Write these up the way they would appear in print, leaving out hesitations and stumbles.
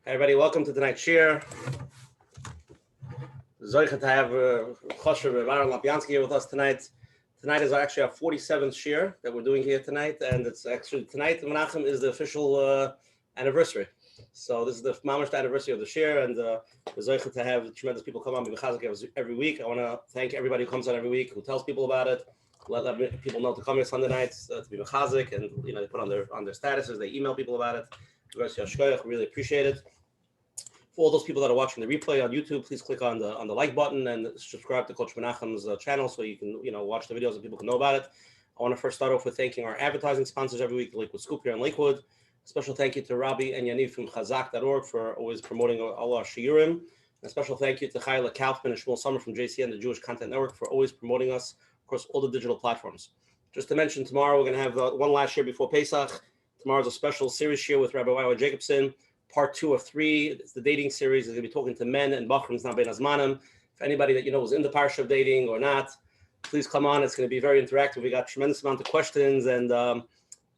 Everybody, welcome to tonight's shir. Zoichet to have Rosh Rabbi Lopiansky here with us tonight. Tonight is actually our 47th shir that we're doing here tonight, and it's actually tonight. Menachem is the official anniversary. So this is the mamash anniversary of the shir, and we're zoichet to have tremendous people come on every week. I want to thank everybody who comes on every week, who tells people about it. Let people know to come here Sunday nights to be mechazik, and they put on their statuses. They email people about it. Really appreciate it. For all those people that are watching the replay on YouTube, please click on the like button and subscribe to Coach Menachem's channel so you can watch the videos and people can know about it. I want to first start off with thanking our advertising sponsors every week, Lakewood Scoop here in Lakewood. A special thank you to Rabbi and Yaniv from Chazak.org for always promoting all our shiurim. A special thank you to Chayla Kaufman and Shmuel Summer from JCN, the Jewish Content Network, for always promoting us across all the digital platforms. Just to mention, tomorrow we're going to have one last year before Pesach. Tomorrow's a special series here with Rabbi Y.Y. Jacobson, part 2 of 3. It's the dating series. He's going to be talking to men and bachrim, not ben azmanim. If anybody that is in the parsha of dating or not, please come on. It's going to be very interactive. We got a tremendous amount of questions, and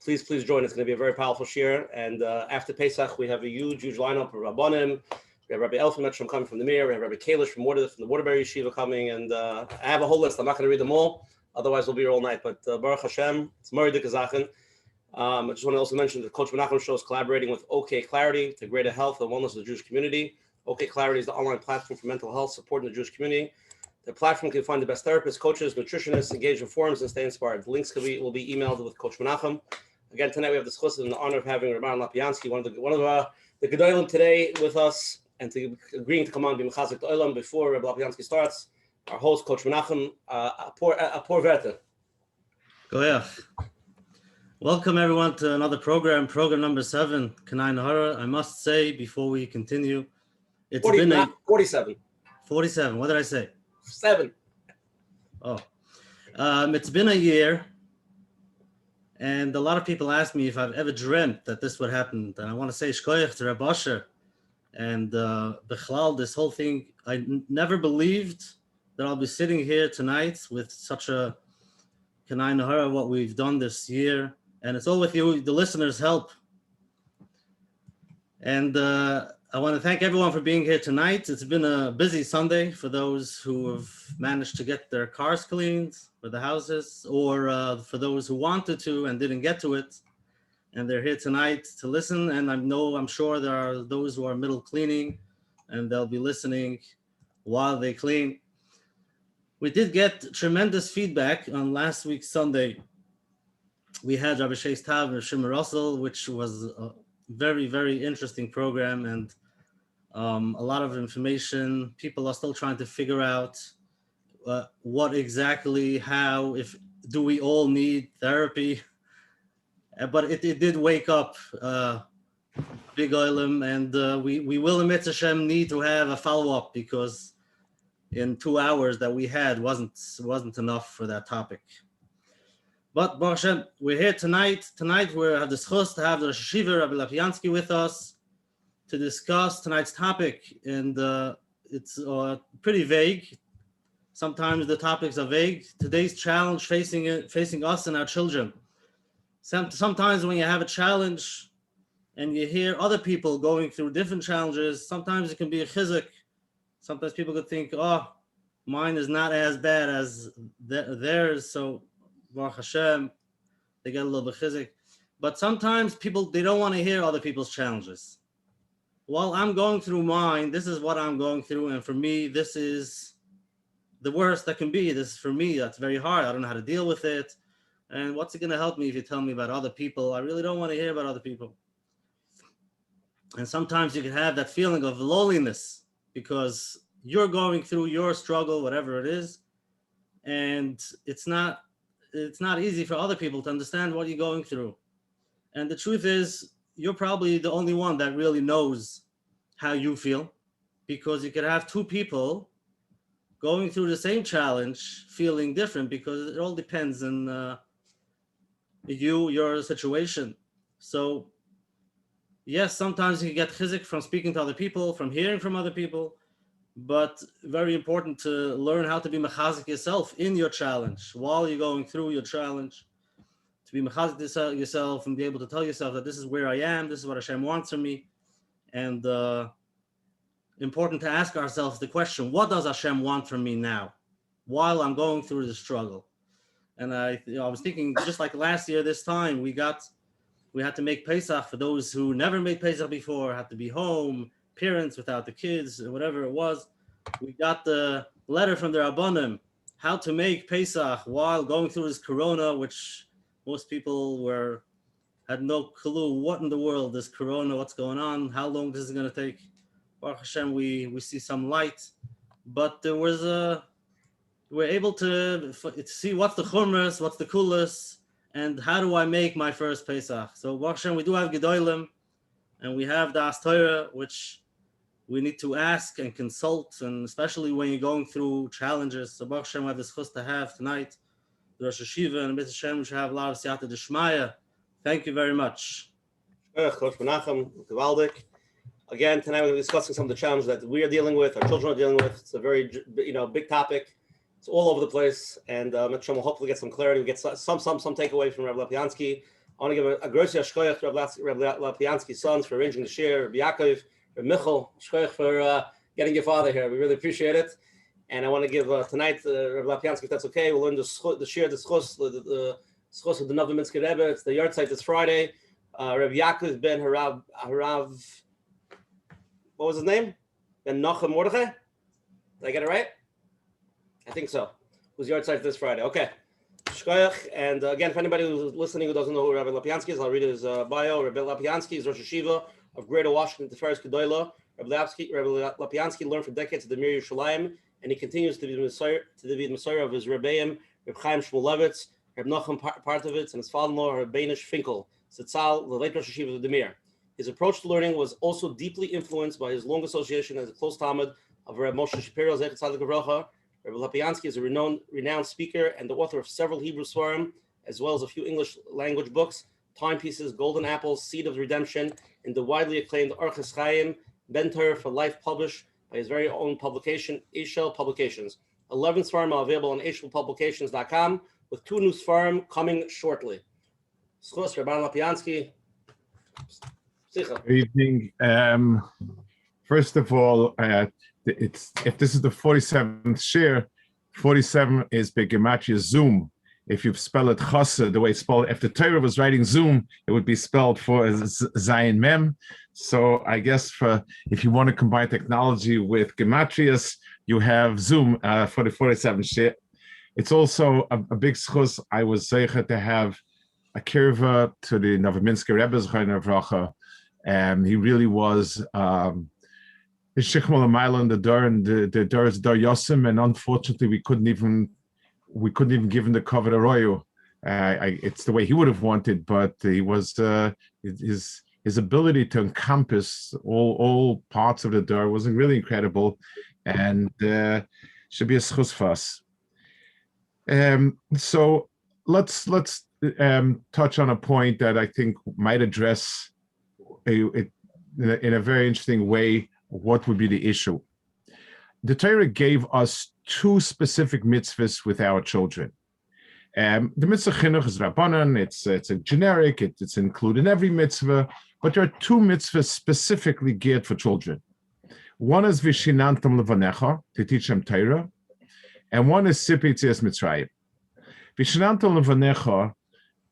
please join. It's going to be a very powerful shir. And after Pesach, we have a huge lineup of Rabbanim. We have Rabbi El from Menachem coming from the Mir. We have Rabbi Kalish from the Waterbury Yeshiva coming, and I have a whole list. I'm not going to read them all. Otherwise, we'll be here all night. But Baruch Hashem, it's Mori Dikazachen. I just want to also mention that Coach Menachem Show is collaborating with OK Clarity to greater health and wellness of the Jewish community. OK Clarity is the online platform for mental health support in the Jewish community. The platform can find the best therapists, coaches, nutritionists, engage in forums, and stay inspired. The links will be emailed with Coach Menachem. Again, tonight we have the schus and the honor of having Rabbi Lopiansky, one of the Gedaliah today with us, and to agreeing to come on be mechazik to Olam before Rabbi Lopiansky starts. Our host, Coach Menachem, a poor verte. Go ahead. Welcome everyone to another program number 7, Kanai Nahara. I must say before we continue, it's 47. 47. What did I say? 7. Oh, it's been a year, and a lot of people ask me if I've ever dreamt that this would happen. And I want to say shkoyach to Rabbi Asher and Bechlal. This whole thing, I never believed that I'll be sitting here tonight with such a Kanai Nahara, what we've done this year. And it's all with you, the listeners' help. And I want to thank everyone for being here tonight. It's been a busy Sunday for those who have managed to get their cars cleaned for the houses, or for those who wanted to and didn't get to it. And they're here tonight to listen. And I'm sure there are those who are middle cleaning, and they'll be listening while they clean. We did get tremendous feedback on last week's Sunday. We had Rabbi Shei's Tav and Shimon Russell, which was a very, very interesting program, and a lot of information. People are still trying to figure out what exactly, how, do we all need therapy? But it did wake up big oilem, and we will in Mitzvah Hashem need to have a follow-up, because in 2 hours that we had wasn't enough for that topic. But Baruch Hashem, we're here tonight. Tonight we have the schus to have the Rosh Hayeshiva, Rabbi Lopiansky, with us to discuss tonight's topic. And it's pretty vague. Sometimes the topics are vague. Today's challenge facing us and our children. Sometimes when you have a challenge and you hear other people going through different challenges, sometimes it can be a chizuk. Sometimes people could think, oh, mine is not as bad as theirs, so Baruch Hashem, they get a little bit chizik. But sometimes they don't want to hear other people's challenges. While I'm going through mine, this is what I'm going through, and for me, this is the worst that can be. This is for me, that's very hard. I don't know how to deal with it. And what's it going to help me if you tell me about other people? I really don't want to hear about other people. And sometimes you can have that feeling of loneliness because you're going through your struggle, whatever it is, and it's not easy for other people to understand what you're going through. And the truth is, you're probably the only one that really knows how you feel, because you could have 2 people going through the same challenge feeling different, because it all depends on your situation. So yes, sometimes you can get chizik from speaking to other people, from hearing from other people, but very important to learn how to be mechazik yourself in your challenge while you're going through your challenge, to be mechazik yourself and be able to tell yourself that this is where I am, this is what Hashem wants from me, and important to ask ourselves the question, what does Hashem want from me now while I'm going through the struggle? And I was thinking, just like last year, this time, we had to make Pesach for those who never made Pesach before, had to be home, parents without the kids, whatever it was. We got the letter from the Rabbanim, how to make Pesach while going through this Corona, which most people had no clue what in the world is Corona, what's going on, how long this is going to take. Baruch Hashem, we see some light, but there was we're able to see what's the chumras, what's the kulas, and how do I make my first Pesach. So Baruch Hashem, we do have Gedolim, and we have the Torah, which we need to ask and consult, and especially when you're going through challenges. So Baruch Hashem, we have this chus to have tonight, the Rosh Hayeshiva, and B'ez Hashem, we should have a lot of siyata d'shmaya. Thank you very much. Menachem, Gewaldig. Again, tonight we're discussing some of the challenges that we are dealing with, our children are dealing with. It's a very, big topic. It's all over the place, and Menachem will hopefully get some clarity. We get some takeaway from Rabbi Lopiansky. I want to give a gross yashkoyach to Rabbi Lopiansky's sons for arranging the share, Rabbi Yaakov, Rabbi Michal, shkoyach for getting your father here. We really appreciate it. And I want to give tonight, Rabbi Lopiansky, if that's okay, we'll learn the share, the schos of the Novominsker Rebbe. It's the yard site this Friday. Rabbi Yaakov ben Harav, what was his name? Ben Menachem Mordechai? Did I get it right? I think so. Whose yard site this Friday? Okay. Shkoyach. And again, if anybody who's listening who doesn't know who Rabbi Lopiansky is, I'll read his bio. Rabbi Lopiansky is Rosh Hayeshiva of Greater Washington, Tiferes, Gedaliah. Rabbi Lopiansky learned for decades at the Mir Yerushalayim, and he continues to be the Messiah of his Rebbeim, Reb Chaim Shmulevitz, Reb Menachem Partovitz, and his father-in-law, Reb Beinish Finkel, Sitzal, the late Rosh Hayeshiva of the Mir. His approach to learning was also deeply influenced by his long association as a close Talmud of Reb Moshe Shapiro, Zechat Tzadik Avrocha. Rabbi Lopiansky is a renowned speaker and the author of several Hebrew Svarim, as well as a few English language books, Timepieces, Golden Apples, Seed of Redemption, and the widely acclaimed Orchis Chaim, Ben Torah for Life, published by his very own publication, Eshel Publications. 11 Svarim are available on eshelpublications.com, with 2 new Svarim coming shortly. Schos, Rabbi Lopiansky. Good evening. First of all, if this is the 47th share, 47 is Gematria Zoom. If you spell it Chasa, the way it's spelled, if the Torah was writing Zoom, it would be spelled for Zayin Mem. So I guess if you want to combine technology with Gematrias, you have Zoom for the 47th share. It's also a big schus. I was zeicher to have a kirva to the Novominsker Rebbe's Vracha. He really was his Shechmal Mailan, the Dar, and the Dar is Dar Yosim, and unfortunately we couldn't even give him the Kavod Aroyu. It's the way he would have wanted, but he was his ability to encompass all parts of the Dar was really incredible, and should be a schus fas. So let's touch on a point that I think might address in a very interesting way what would be the issue. The Torah gave us 2 specific mitzvahs with our children. The mitzvah chinuch is rabbanan. It's a generic. It's included in every mitzvah, but there are 2 mitzvahs specifically geared for children. One is vishinantam levanecha, to teach them Torah, and one is sipi tzias mitzrayim. Vishinantam levanecha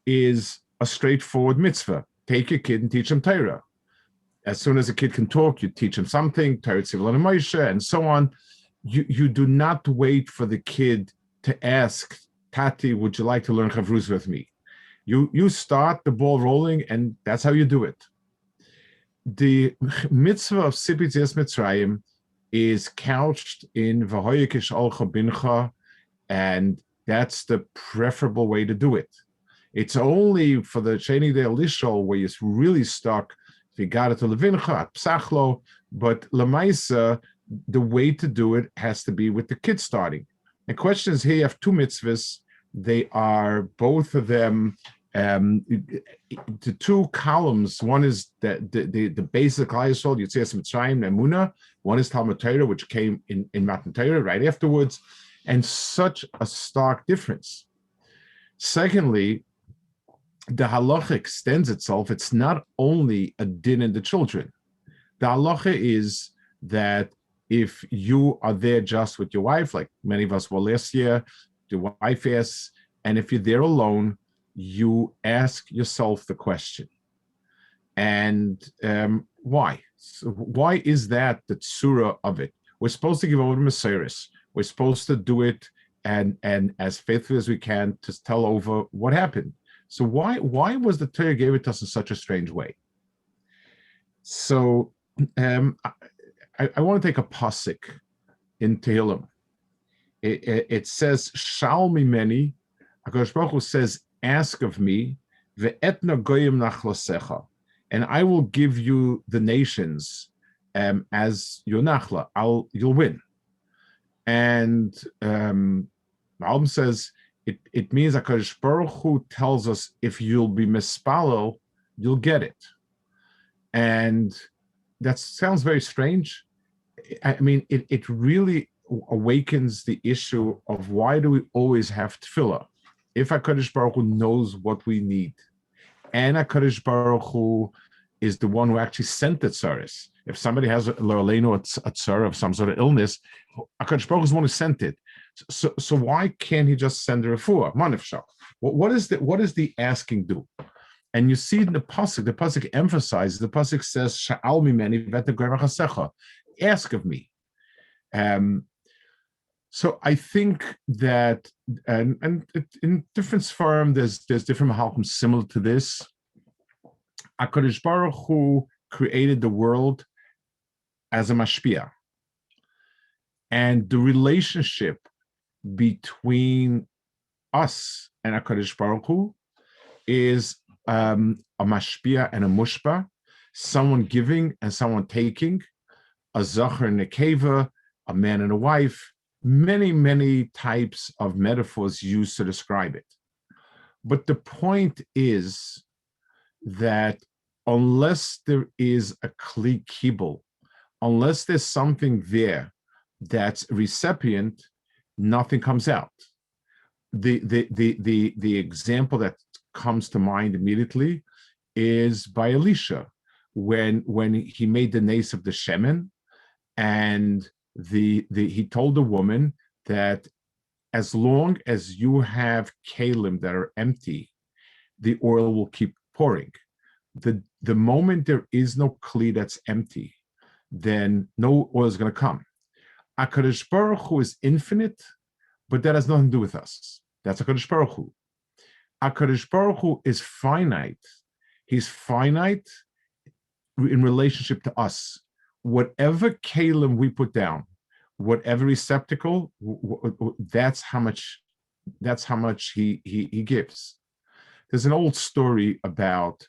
is a straightforward mitzvah. Take your kid and teach him Torah. As soon as a kid can talk, you teach him something, Torah Tzivul and Moshe, and so on. You do not wait for the kid to ask, Tati, would you like to learn Chavruz with me? You start the ball rolling, and that's how you do it. The mitzvah of Sipi Tzias Mitzrayim is couched in V'hoyekish Olcha Bincha, and that's the preferable way to do it. It's only for the Sheni De Elishol where you're really stuck. If you got it to Levincha, Psachlo, but Lamaisa, the way to do it has to be with the kid starting. The question is, here you have 2 mitzvahs. They are both of them the 2 columns. One is the basic Hayeshiva, Yitzias Mitzrayim, Emuna. One is Talmud Torah, which came in Matan Torah right afterwards, and such a stark difference. Secondly, the halacha extends itself. It's not only a din in the children. The halacha is that if you are there just with your wife, like many of us were last year, your wife asks, and if you're there alone, you ask yourself the question. And why? So why is that the tsura of it? We're supposed to give over to Messiris. We're supposed to do it and as faithfully as we can to tell over what happened. So why was the Torah gave it to us in such a strange way? So I want to take a pasuk in Tehillim. It says, "Shal mimeni," HaKadosh Baruch Hu says, "Ask of me, ve'etna goyim nachlasecha, and I will give you the nations as your nachla. You'll win." And Malbim says it means HaKadosh Baruch Hu tells us if you'll be mispalo, you'll get it. And that sounds very strange. I mean, it really awakens the issue of why do we always have tefillah? If HaKadosh Baruch Hu knows what we need, and HaKadosh Baruch Hu is the one who actually sent the tzaris. If somebody has a tzara of some sort of illness, HaKadosh Baruch Hu is the one who sent it. So why can't he just send a refuah? Manifshah. What is the asking do? And you see in the pasuk emphasizes, the pasuk says, "Sha'al mimeni v'etna chasecha," ask of me. So I think that, and in different form, there's different halachim similar to this. HaKadosh Baruch Hu created the world as a mashpia, and the relationship between us and HaKadosh Baruch Hu is a mashpia and a mushpa, someone giving and someone taking, a zachar and a keva, a man and a wife, many types of metaphors used to describe it. But the point is that unless there is a kli kibul, unless there's something there that's recipient, nothing comes out. The example that comes to mind immediately is by Elisha, when he made the nace of the shemen, and he told the woman that as long as you have kalim that are empty, the oil will keep pouring. The moment there is no kli that's empty, then no oil is going to come. HaKadosh Baruch Hu is infinite, but that has nothing to do with us. That's HaKadosh Baruch Hu. HaKadosh Baruch Hu is finite. He's finite in relationship to us. Whatever kalim we put down, whatever receptacle, that's how much he gives. There's an old story about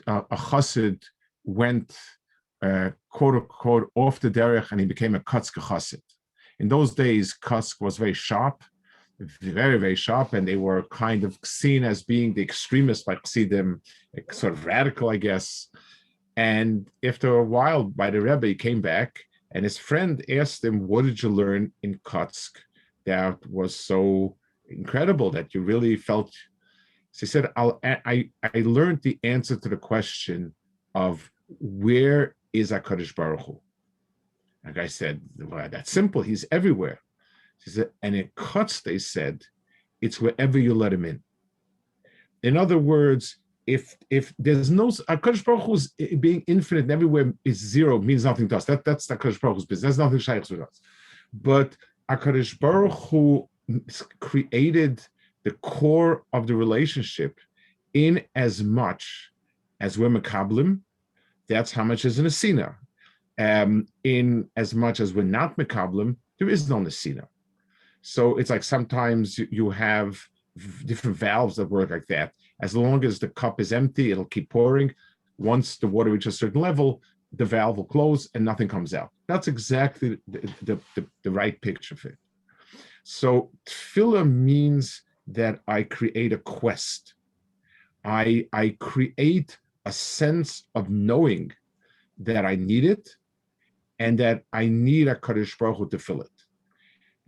a chassid went quote unquote off the derech and he became a Kutzke chassid. In those days, Kutzke was very sharp, very sharp, and they were kind of seen as being the extremists by Chassidim, sort of radical, I guess. And after a while, by the Rebbe, he came back, and his friend asked him, "What did you learn in Kutzke that was so incredible that you really felt?" So he said, I learned the answer to the question of where is HaKadosh Baruch Hu? And the guy said, "Well, that's simple. He's everywhere." He said, and in Kutzke, they said, it's wherever you let him in. In other words, if there's no HaKadosh Baruch Hu's being infinite and everywhere is zero, means nothing to us. That's HaKadosh Baruch Hu's business. That's nothing shaykh with us. But HaKadosh Baruch Hu created the core of the relationship in as much as we're makablim, that's how much is in a sina. In as much as we're not makablim, there is no nesina. So it's like sometimes you have different valves that work like that. As long as the cup is empty, it'll keep pouring. Once the water reaches a certain level, the valve will close and nothing comes out. That's exactly the right picture of it. So tefillah means that I create a quest. I create a sense of knowing that I need it and that I need a Kadosh Baruch Hu to fill it.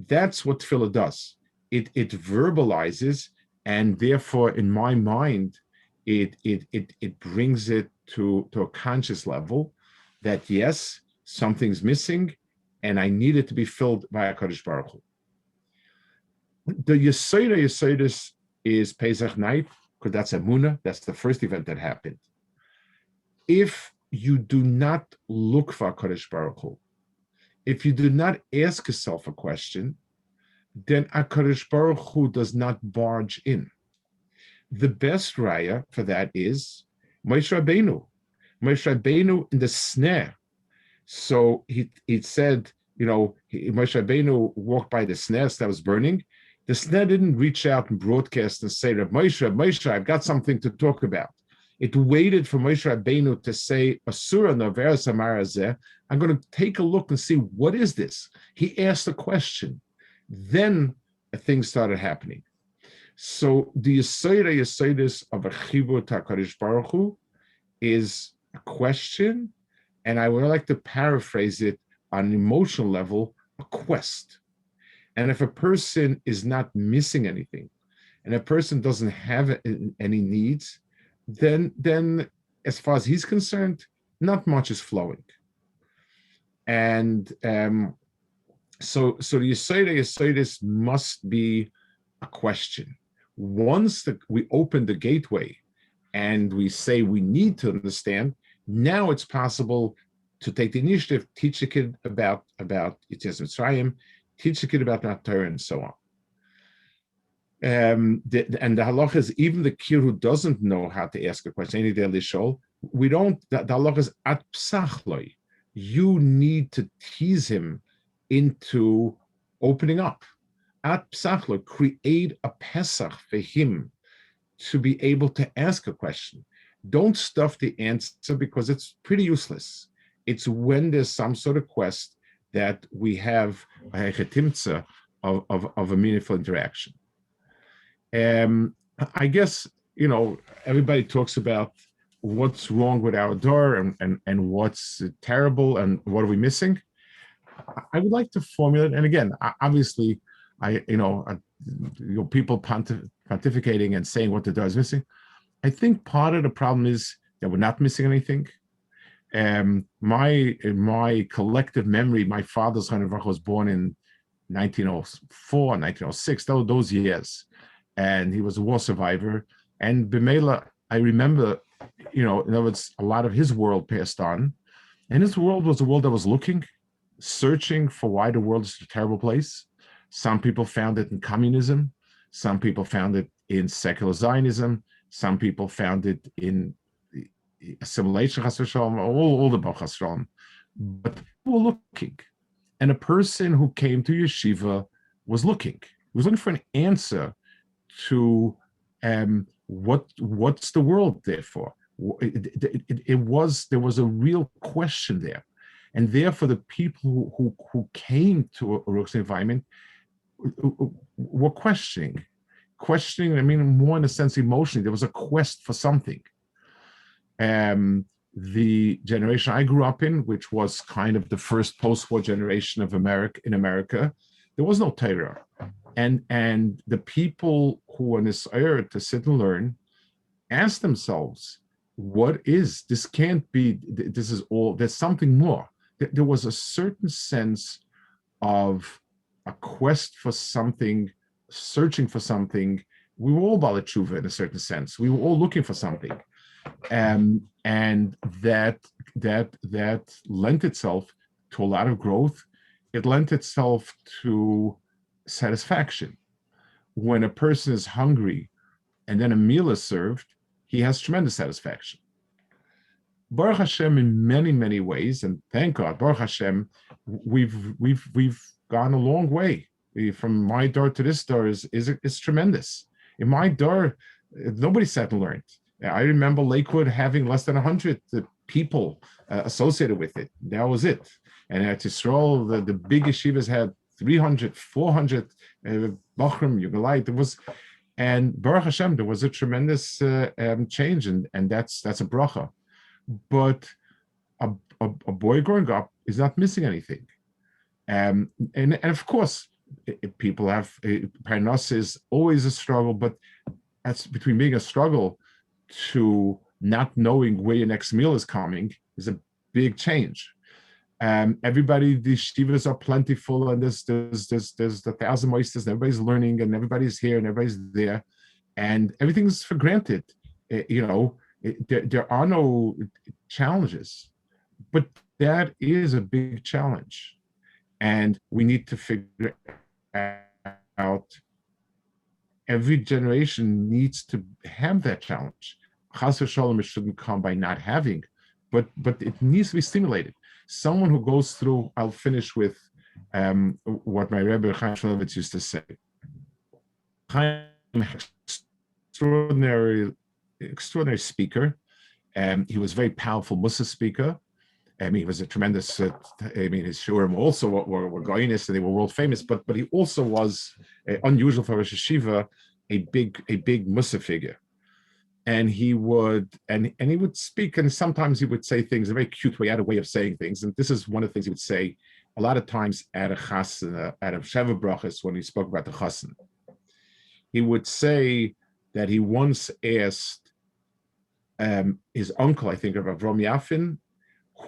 That's what tefillah does. It verbalizes, and therefore, in my mind, it brings it to a conscious level that yes, something's missing, and I need it to be filled by HaKadosh Baruch Hu. The Yesodis is Pesach night, because that's Emunah, that's the first event that happened. If you do not look for HaKadosh Baruch Hu, if you do not ask yourself a question, then HaKadosh Baruch Hu does not barge in. The best raya for that is Moshe Rabbeinu. Moshe Rabbeinu in the snare. So he said, Moshe Rabbeinu walked by the snare that was burning. The snare didn't reach out and broadcast and say, Moshe, I've got something to talk about. It waited for Moshe Rabbeinu to say, Asura Noveres Amarazeh, I'm going to take a look and see, what is this? He asked a question. Then things started happening. So the Yesodis of a Chibur HaKadosh Baruch Hu is a question, and I would like to paraphrase it on an emotional level, a quest. And if a person is not missing anything, and a person doesn't have any needs, then as far as he's concerned, not much is flowing. And so the Yesodis must be a question. Once we open the gateway and we say we need to understand, now it's possible to take the initiative, teach a kid about Yetzias Mitzrayim, teach a kid about Nat Torah, and so on. And the halacha is, even the kid who doesn't know how to ask a question, any daily show, we don't, the halacha is at psachloi. You need to tease him into opening up. At psachloi, create a pesach for him to be able to ask a question. Don't stuff the answer, because it's pretty useless. It's when there's some sort of quest that we have a chetimtza of a meaningful interaction. I guess, everybody talks about what's wrong with our door and what's terrible and what are we missing. I would like to formulate, and again, obviously, people pontificating and saying what the door is missing. I think part of the problem is that we're not missing anything. In my collective memory, my father's Chanukah was born in 1904, 1906, those years. And he was a war survivor. And B'meila, I remember, in other words, a lot of his world passed on. And his world was a world that was looking, searching for why the world is a terrible place. Some people found it in communism. Some people found it in secular Zionism. Some people found it in assimilation, all the Bach. But people were looking. And a person who came to yeshiva was looking. He was looking for an answer to what's the world there for? There was a real question there. And therefore, the people who came to a Rosh environment were questioning, more in a sense emotionally. There was a quest for something. The generation I grew up in, which was kind of the first post-war generation of America, there was no Torah. And the people who were nisayr to sit and learn asked themselves, what is, this can't be, this is all, there's something more. There was a certain sense of a quest for something, searching for something. We were all Baalei Tshuva in a certain sense. We were all looking for something. And that lent itself to a lot of growth. It lent itself to satisfaction. When a person is hungry and then a meal is served, he has tremendous satisfaction. Baruch Hashem, in many, many ways, and thank God, Baruch Hashem, we've gone a long way. From my door to this door is tremendous. In my door, nobody sat and learned. I remember Lakewood having less than 100 people associated with it. That was it. And at Yisrael, the big yeshivas had 300, 400 Bachrim, Yugalite. There was, and Baruch Hashem, there was a tremendous change, and that's a bracha. But a boy growing up is not missing anything. And of course, people have, parnas is always a struggle, but that's between being a struggle to not knowing where your next meal is coming is a big change. Everybody, the shivas are plentiful, and there's the 1,000 moisters, and everybody's learning, and everybody's here, and everybody's there, and everything's for granted. There are no challenges, but that is a big challenge, and we need to figure out. Every generation needs to have that challenge. Chas v'sholom, it shouldn't come by not having, but it needs to be stimulated. Someone who goes through, I'll finish with what my Rebbe Chaim Shmulevitz used to say. Chaim, extraordinary speaker. He was a very powerful Mussar speaker. He was a tremendous, his shurim also were goyinist, and they were world famous, but he also was unusual for Rosh Hayeshiva, a big Mussar figure. And he would speak, and sometimes he would say things in a very cute way, had a way of saying things. And this is one of the things he would say a lot of times at a chassan, at a Sheva Brachas, when he spoke about the chassan. He would say that he once asked his uncle, I think, Rabbi Yafin,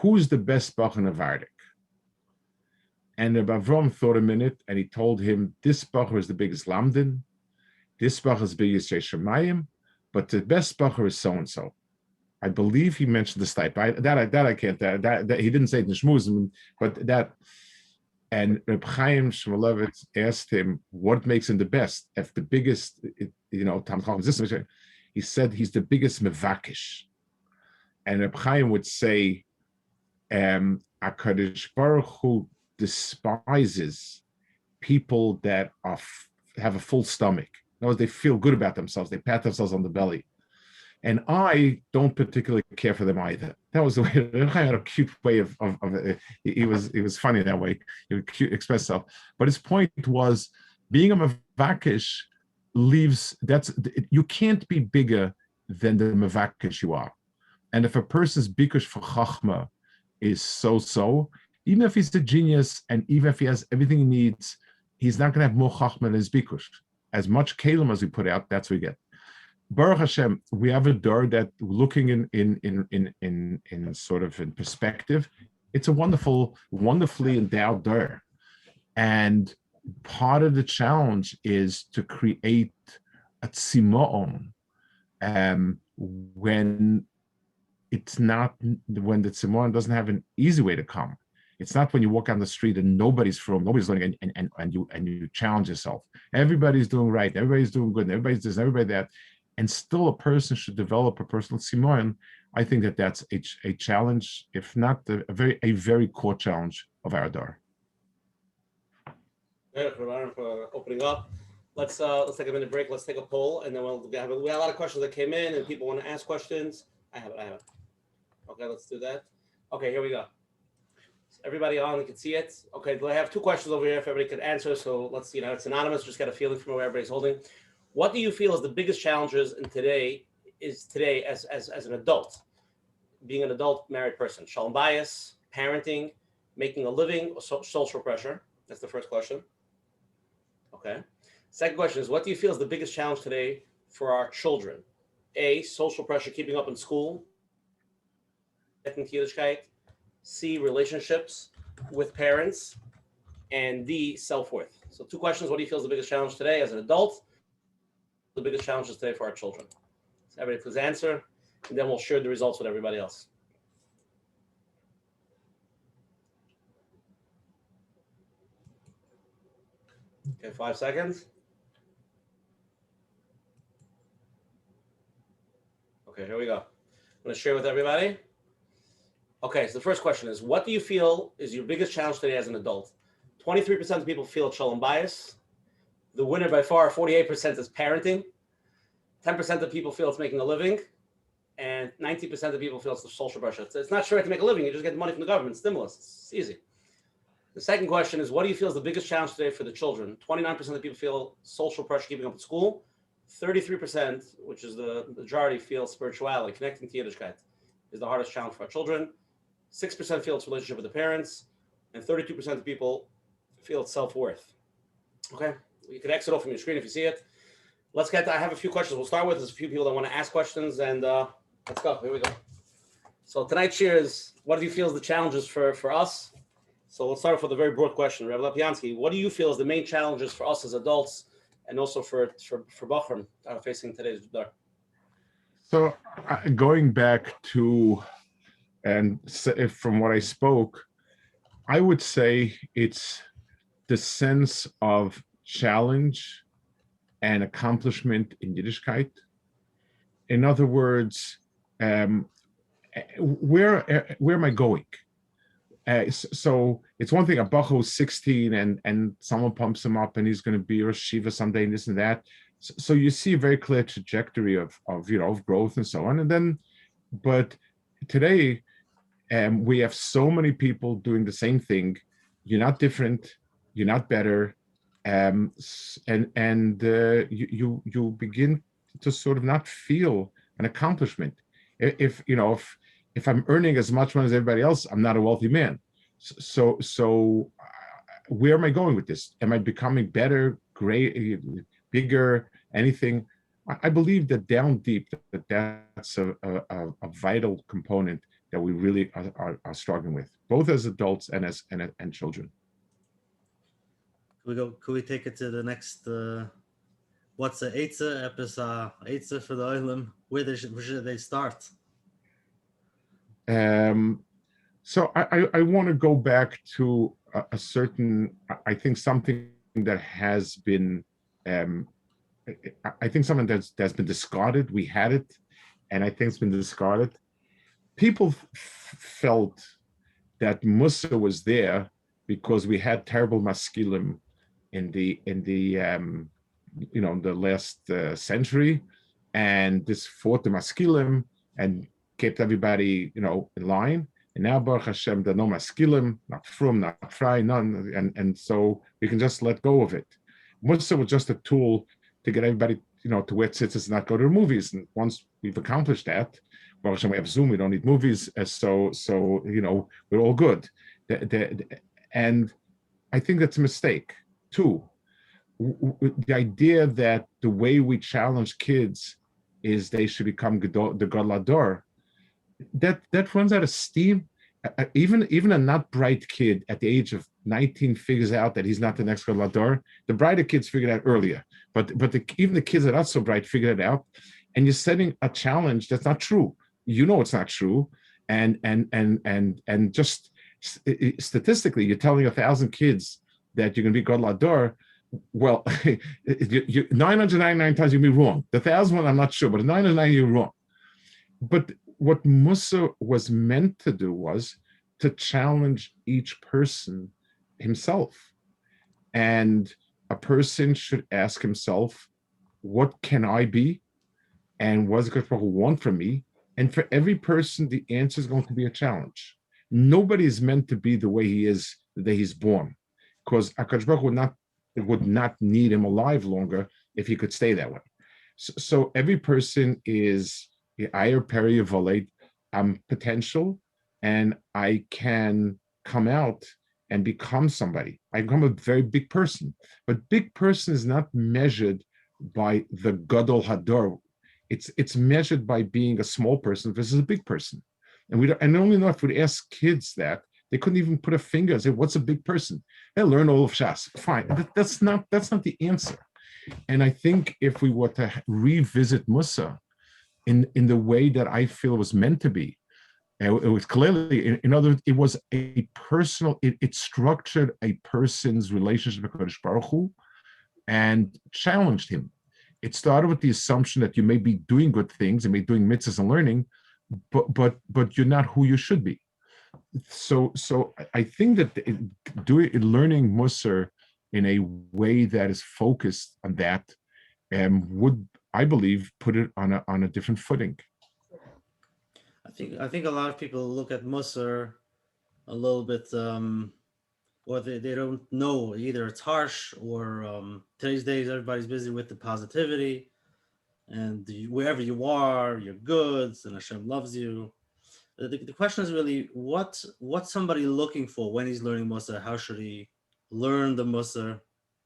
who's the best bach in Avardik? And Rabbi Avram thought a minute, and he told him, this bacher is the biggest lamdin, this bacher is the biggest Yeshamayim, but the best bacher is so-and-so. I believe he mentioned the type. That I can't, that he didn't say it in Shmuzim, but that, and Reb Chaim Shmulevitz asked him, what makes him the best? If the biggest, Tam Chacham is this, he said he's the biggest mevakish. And Reb Chaim would say, HaKadosh Baruch Hu despises people that have a full stomach. In other words, they feel good about themselves. They pat themselves on the belly. And I don't particularly care for them either. That was the way. I had a cute way of he was funny that way. He would express himself. But his point was, being a mevakish leaves, you can't be bigger than the mevakish you are. And if a person's bikush for chachma is so, even if he's a genius and even if he has everything he needs, he's not going to have more chachma than his bikush. As much kalim as we put out, that's what we get. Baruch Hashem, we have a door that, looking in sort of in perspective, it's a wonderfully endowed door. And part of the challenge is to create a tzima'on when the tzima'on doesn't have an easy way to come. It's not when you walk on the street and nobody's learning and you challenge yourself. Everybody's doing right, everybody's doing good, and everybody's this, everybody that, and still a person should develop a personal tzima'on. I think that's a challenge, if not a very core challenge of our door. Thank you for opening up. Let's take a minute break. Let's take a poll, and then we have a lot of questions that came in, and people want to ask questions. I have it. Okay, let's do that. Okay, here we go. Everybody on, you can see it. Okay, I have two questions over here if everybody could answer. So let's see, it's anonymous, just get a feeling from where everybody's holding. What do you feel is the biggest challenges in today as an adult, being an adult married person? Shalom bias, parenting, making a living, or social pressure? That's the first question. Okay. Second question is, what do you feel is the biggest challenge today for our children? A, social pressure, keeping up in school. C, relationships with parents. And D, self-worth. So 2 questions. What do you feel is the biggest challenge today as an adult? The biggest challenges today for our children. So everybody please answer, and then we'll share the results with everybody else. Okay, 5 seconds. Okay, here we go. I'm going to share with everybody. Okay, so the first question is, what do you feel is your biggest challenge today as an adult? 23% of people feel shalom bias. The winner by far, 48%, is parenting. 10% of people feel it's making a living. And 90% of people feel it's the social pressure. It's not sure to make a living. You just get money from the government, stimulus. It's easy. The second question is, what do you feel is the biggest challenge today for the children? 29% of people feel social pressure keeping up at school. 33%, which is the majority, feel spirituality, connecting to Yiddishkeit, is the hardest challenge for our children. 6% feel it's relationship with the parents. And 32% of people feel it's self-worth. Okay, you can exit off from your screen if you see it. I have a few questions we'll start with. There's a few people that want to ask questions, and let's go. Here we go. So tonight's share is, what do you feel is the challenges for us? So let's start off with a very broad question. Rabbi Lopiansky, what do you feel is the main challenges for us as adults and also for Bachrim that are facing today's dar? So going back to, and from what I spoke, I would say it's the sense of challenge and accomplishment in Yiddishkeit. In other words, where am I going? So it's one thing, a Bach who's 16 and someone pumps him up and he's going to be Rosh Hayeshiva someday and this and that. So you see a very clear trajectory of growth and so on. And then, but today we have so many people doing the same thing. You're not different. You're not better. You begin to sort of not feel an accomplishment. If I'm earning as much money as everybody else, I'm not a wealthy man. So where am I going with this? Am I becoming better, great, bigger, anything? I believe that down deep, that's a vital component that we really are struggling with, both as adults and as children. Could we take it to the next? What's the Eitzah episode? Eitzah for the Olim. Where should they start? So I want to go back to a certain, I think something that has been, I think something that's been discarded. We had it, and I think it's been discarded. People felt that Musa was there because we had terrible maskilim in the last century, and this fought the maskilim and kept everybody, in line. And now, Baruch Hashem, there are no maskilim, not frum, not fry, none, and so we can just let go of it. Musa was just a tool to get everybody, to wear tzitzis and not go to the movies. And once we've accomplished that, Baruch Hashem, we have Zoom, we don't need movies, so we're all good. And I think that's a mistake. Two, the idea that the way we challenge kids is they should become the Gadol, that runs out of steam. Even a not bright kid at the age of 19 figures out that he's not the next Gadol. The brighter kids figured it out earlier, but even the kids that are not so bright figured it out. And you're setting a challenge that's not true. It's not true, and just statistically, you're telling 1,000 kids that you're going to be Gadol. Well, 999 times you'll be wrong. The 1,000th one, I'm not sure, but the 999 you're wrong. But what Musa was meant to do was to challenge each person himself. And a person should ask himself, what can I be? And what does God want from me? And for every person, the answer is going to be a challenge. Nobody is meant to be the way he is the day he's born, because HaKadosh Baruch Hu would not need him alive longer if he could stay that way. So every person is I'm potential, and I can come out and become somebody. I become a very big person, but big person is not measured by the Gadol Hador. It's measured by being a small person versus a big person. And we don't, and only know if we'd ask kids that, they couldn't even put a finger and say, what's a big person? They'll learn all of Shas. Fine. That's not the answer. And I think if we were to revisit Musa in the way that I feel it was meant to be, it was clearly, in other words, it was a personal, it structured a person's relationship with Kadosh Baruch Hu and challenged him. It started with the assumption that you may be doing good things and may be doing mitzvahs and learning, but you're not who you should be. So I think that learning Musar in a way that is focused on that would, I believe, put it on a different footing. I think a lot of people look at Musar a little bit, or they don't know, either it's harsh or today's days everybody's busy with the positivity and wherever you are, you're good and Hashem loves you. The question is really what's somebody looking for when he's learning Musar? How should he learn the Musar?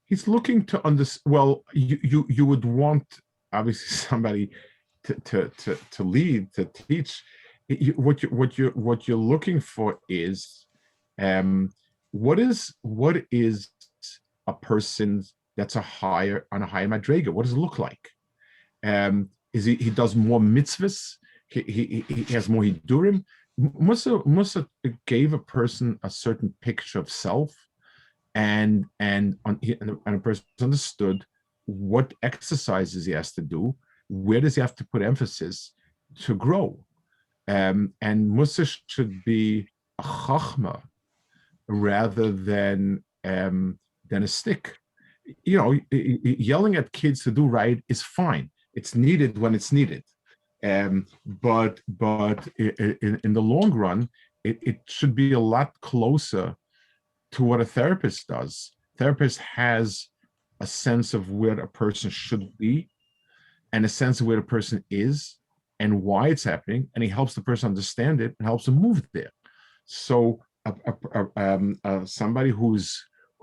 He's looking to understand. Well, you would want obviously somebody to lead, to teach, what you're looking for is, what is a person that's on a higher madrega? What does it look like? Is he does more mitzvahs? He has more hidurim. Musa gave a person a certain picture of self, and a person understood what exercises he has to do, where does he have to put emphasis to grow. And Musa should be a chachma rather than a stick. Yelling at kids to do right is fine. It's needed when it's needed. But in the long run, it should be a lot closer to what a therapist does. Therapist has a sense of where a person should be and a sense of where the person is and why it's happening, and he helps the person understand it and helps them move there. So somebody who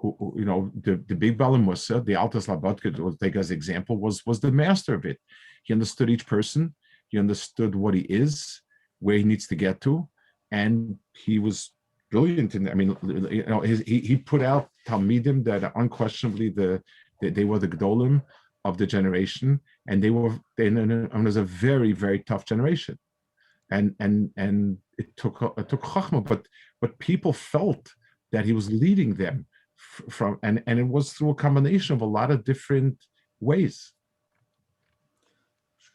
the big Bala Musa, the Altas Labatka, we'll take as example, was the master of it. He understood each person, he understood what he is, where he needs to get to, and he was brilliant in. I mean, he put out Talmidim that unquestionably they were the Gedolim of the generation, and it was a very, very tough generation, and it took chachma, but people felt that he was leading them from, and it was through a combination of a lot of different ways.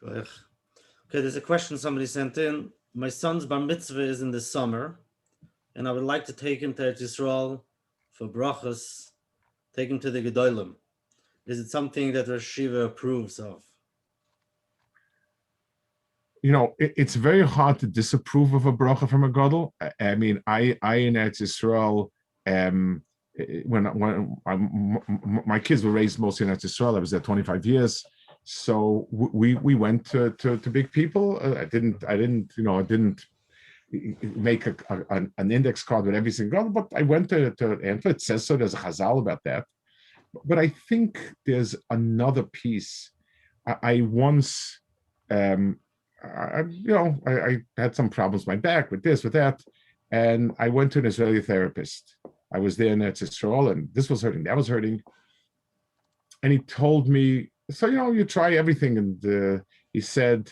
Okay, there's a question somebody sent in. My son's bar mitzvah is in the summer, and I would like to take him to Yisrael for brachas, take him to the Gedolim. Is it something that Rosh Hayeshiva approves of? It's very hard to disapprove of a bracha from a gadol. I mean, I in Eretz Yisrael, when my kids were raised mostly in Eretz Yisrael, I was there 25 years. So we went to big people. I didn't make an index card with every single, but I went to Antwerp. It says so. There's a chazal about that. But I think there's another piece. I once, I had some problems with my back, with this, with that, and I went to an Israeli therapist. I was there in Eretz Yisrael, and this was hurting, that was hurting. And he told me, so, you try everything. And he said,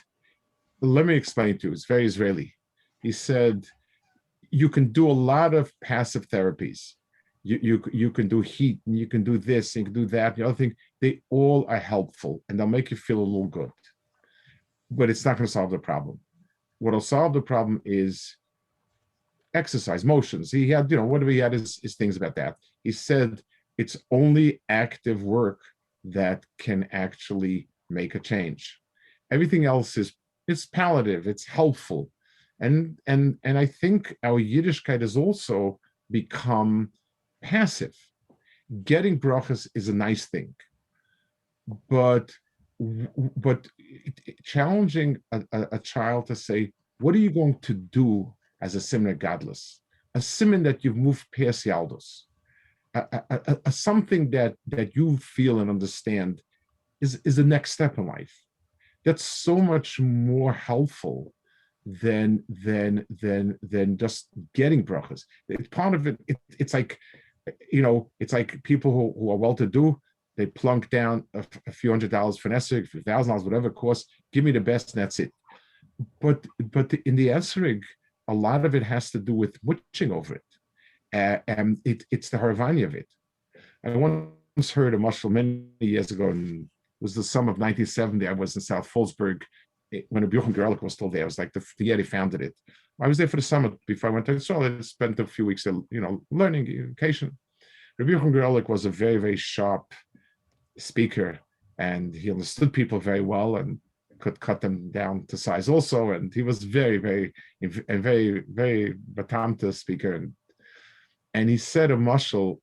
let me explain to you. It's very Israeli. He said, you can do a lot of passive therapies. You can do heat, and you can do this, and you can do that. The other thing, they all are helpful, and they'll make you feel a little good. But it's not going to solve the problem. What will solve the problem is exercise, motions. He had, whatever he had is things about that. He said it's only active work that can actually make a change. Everything else is palliative, it's helpful. And I think our Yiddishkeit has also become passive. Getting brachas is a nice thing, but challenging a child to say, what are you going to do as a simon gadlus, a simon that you've moved past yaldos, something that you feel and understand is the next step in life. That's so much more helpful than just getting brachas. It's part of it. It's like, it's like people who are well-to-do. They plunk down a few $100s for an esrog, $1,000, whatever it costs. Give me the best, and that's it. But in the esrog, a lot of it has to do with watching over it, and it's the harvani of it. I once heard a mashal many years ago, and it was the summer of 1970. I was in South Folsburg when Rabbi Gedaliah was still there. It was like the year he founded it. I was there for the summer before I went to Israel. I spent a few weeks, learning education. Rabbi Gedaliah was a very, very sharp speaker, and he understood people very well and could cut them down to size also. And he was very, very, very, very batamta speaker. And he said a mashal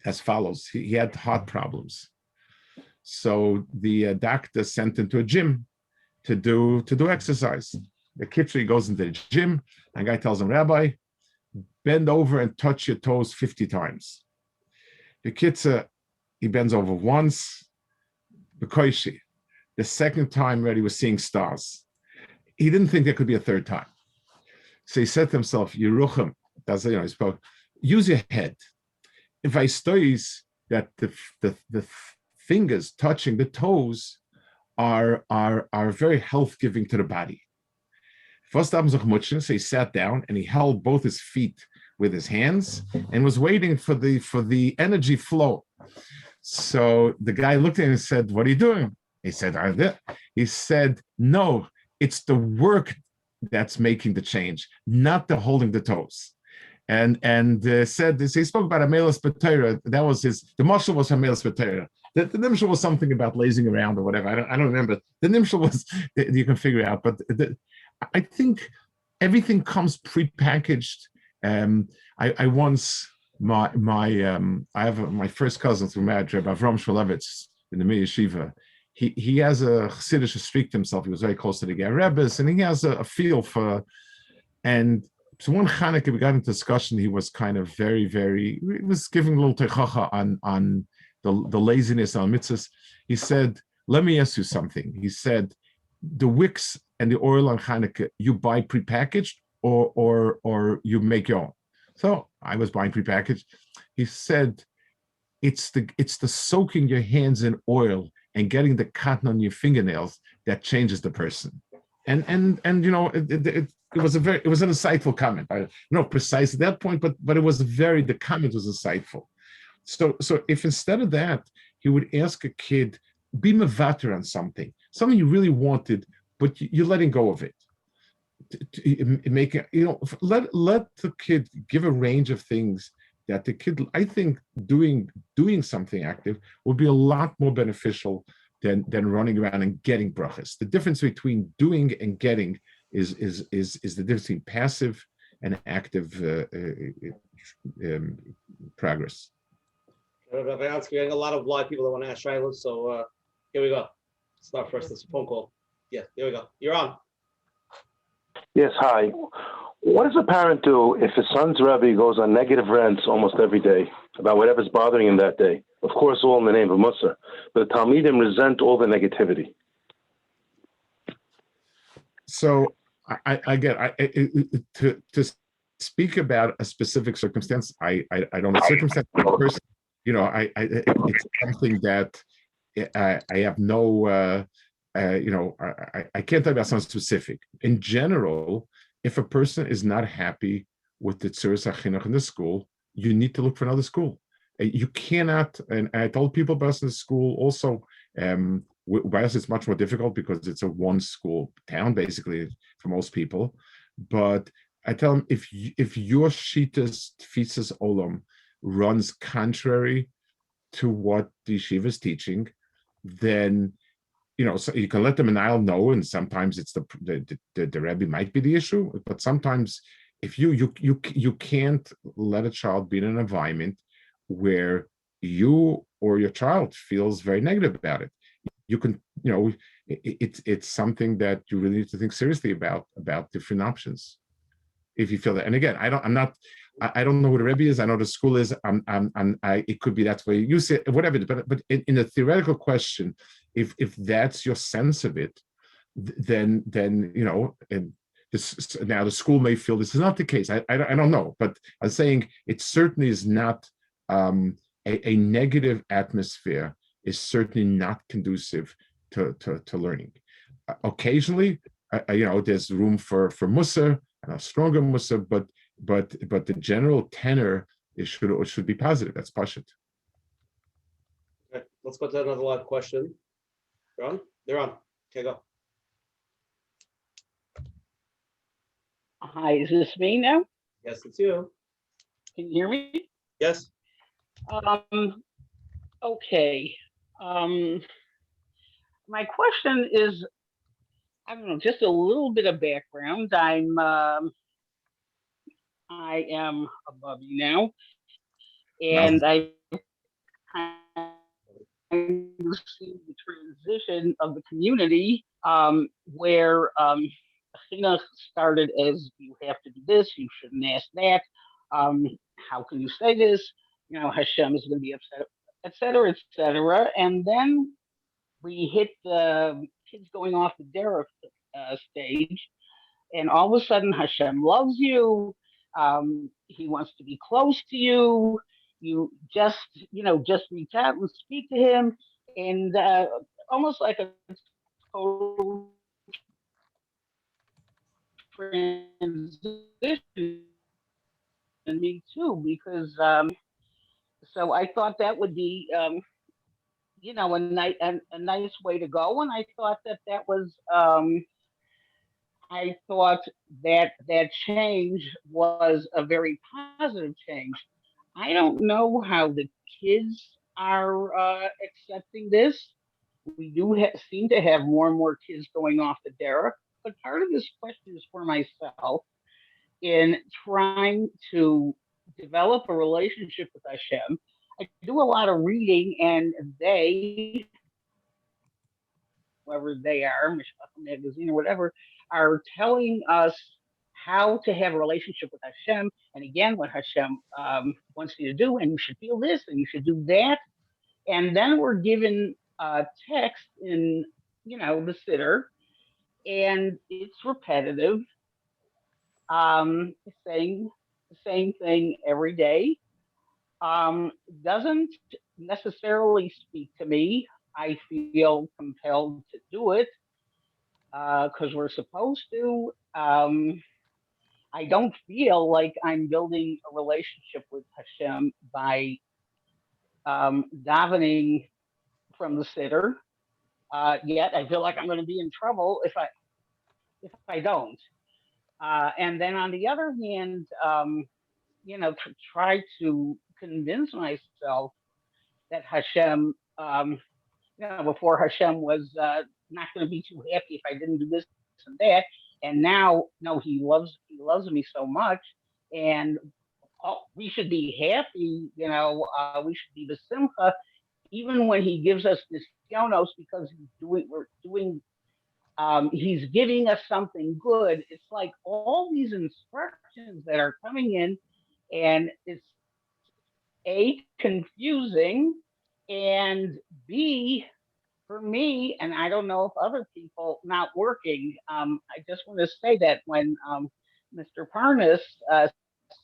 as follows. He had heart problems. So the doctor sent him to a gym to do exercise. The kitchen goes into the gym, and the guy tells him, Rabbi, bend over and touch your toes 50 times. The kitzah, he bends over once, the second time already was seeing stars. he didn't think there could be a third time. So he said to himself, Yerucham, that's, he spoke, use your head. If I studies that the fingers touching the toes are very health giving to the body. First, so he sat down and he held both his feet with his hands and was waiting for the energy flow. So the guy looked at him and said, "What are you doing?" He said, He said, "No, it's the work that's making the change, not the holding the toes." And said this. He spoke about a melas b'Torah. That was the mashal was a melas b'Torah. The nimshal was something about lazing around or whatever. I don't remember. The nimshal was you can figure out, but I think everything comes prepackaged. I once I have my first cousin through marriage, Rabbi Shmulevitz in the Hayeshiva. He has a Chassidish streak to himself. He was very close to the Ger Rebbes, and he has a feel for. And so one Chanukah we got into discussion. He was kind of he was giving a little techacha on the laziness on mitzvahs. He said, "Let me ask you something." He said, "The wicks and the oil on Chanukah you buy prepackaged or you make your own?" So I was buying prepackaged. He said, "It's the soaking your hands in oil and getting the cotton on your fingernails that changes the person." And it was an insightful comment. I don't know precise at that point, but it was the comment was insightful. So if instead of that he would ask a kid, be mevater on something you really wanted, but you're letting go of it. Let the kid give a range of things that the kid, I think, doing something active would be a lot more beneficial than running around and getting brachas. The difference between doing and getting is the difference between passive and active progress. Lopiansky, getting a lot of live people that want to ask Shiloh, so here we go. Start first. This phone call. Yeah, here we go. You're on. Yes, hi. What does a parent do if his son's Rabbi goes on negative rants almost every day about whatever's bothering him that day? Of course, all in the name of Mussar. But the Talmidim resent all the negativity. So I get to speak about a specific circumstance. I don't know circumstance. Person, it's something that I have no. I can't talk about something specific. In general, if a person is not happy with the tzuras hachinuch in the school, you need to look for another school. You cannot, and I told people about the school also, by us it's much more difficult because it's a one school town, basically, for most people. But I tell them, if your Shitas Tfitzas Olam runs contrary to what the yeshiva is teaching, then so you can let the Menayel know, and sometimes it's the Rebbe might be the issue, but sometimes if you can't let a child be in an environment where you or your child feels very negative about it. You can, it's something that you really need to think seriously about different options. If you feel that, and again, I don't know who the Rebbe is. I know the school is. It could be that's where you say whatever. But in a theoretical question, if that's your sense of it, then and now the school may feel this is not the case. I don't know, but I'm saying it certainly is not a negative atmosphere. Is certainly not conducive to learning. Occasionally, there's room for Mussar and a stronger Mussar, but the general tenor should be positive. That's pashut. Okay, let's go to another live question. You're on? They're on. Okay, go. Hi, is this me now? Yes, it's you. Can you hear me? Yes. Okay. My question is, I don't know, just a little bit of background. I am above you now, and I see the transition of the community where Chinuch started as you have to do this, you shouldn't ask that. How can you say this? Hashem is going to be upset, et cetera, et cetera. And then we hit the kids going off the derech stage, and all of a sudden Hashem loves you. He wants to be close to you. You just, just reach out and speak to him, and almost like a total transition in me too, because so I thought that would be a nice way to go, and I thought that was I thought that change was a very positive change. I don't know how the kids are accepting this. We do seem to have more and more kids going off the derech, but part of this question is for myself in trying to develop a relationship with Hashem. I do a lot of reading, and they, whoever they are, Mishpacha Magazine or whatever, are telling us how to have a relationship with Hashem, and again, what Hashem wants you to do, and you should feel this, and you should do that, and then we're given text in, the Siddur, and it's repetitive, saying the same thing every day. Doesn't necessarily speak to me. I feel compelled to do it because we're supposed to. I don't feel like I'm building a relationship with Hashem by davening from the Siddur. Yet I feel like I'm going to be in trouble if I don't. And then on the other hand, to try to convince myself that Hashem, before Hashem was not going to be too happy if I didn't do this and that, and now, no, he loves me so much, and we should be happy, we should be besimcha, even when he gives us this nisyonos, because he's giving us something good. It's like all these instructions that are coming in, and it's A, confusing, and B, for me, and I don't know if other people, not working. I just want to say that when Mr. Parnas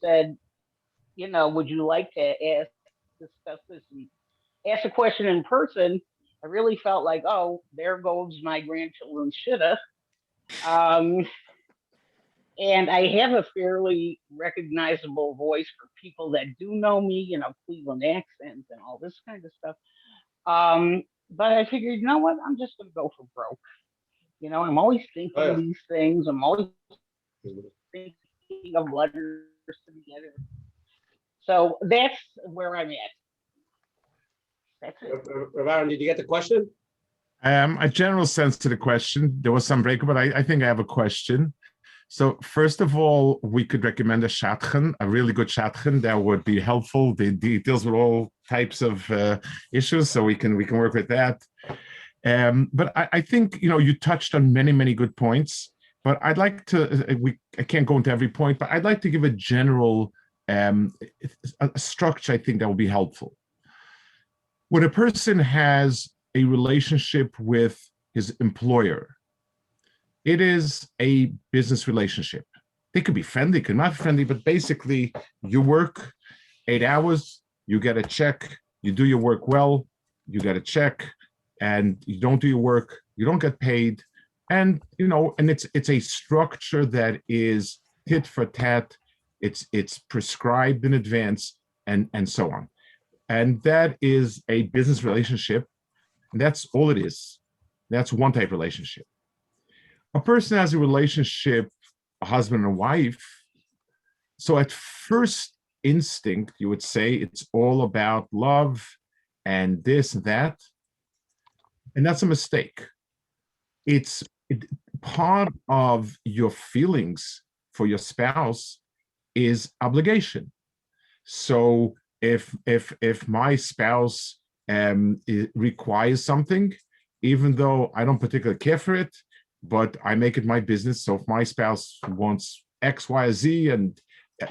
said, would you like to discuss this and ask a question in person, I really felt like, oh, there goes my grandchildren's Shita. And I have a fairly recognizable voice for people that do know me, Cleveland accent and all this kind of stuff. But I figured, you know what? I'm just going to go for broke. I'm always thinking of these things. I'm always thinking of letters to the editor. So that's where I'm at. That's it. Rabbi, did you get the question? A general sense to the question. There was some break, but I think I have a question. So first of all, we could recommend a shadchan, a really good shadchan that would be helpful. It deals with all types of issues, so we can work with that. But I think you touched on many good points. But I'd like to I can't go into every point, but I'd like to give a general a structure. I think that will be helpful. When a person has a relationship with his employer, it is a business relationship. They could be friendly, could not be friendly, but basically you work 8 hours, you get a check, you do your work well, you get a check, and you don't do your work, you don't get paid. And and it's a structure that is tit for tat, it's prescribed in advance, and so on. And that is a business relationship. And that's all it is. That's one type of relationship. A person has a relationship, a husband and wife. So at first instinct, you would say it's all about love and this and that. And that's a mistake. It's part of your feelings for your spouse is obligation. So if my spouse requires something, even though I don't particularly care for it, but I make it my business. So if my spouse wants X, Y, Z, and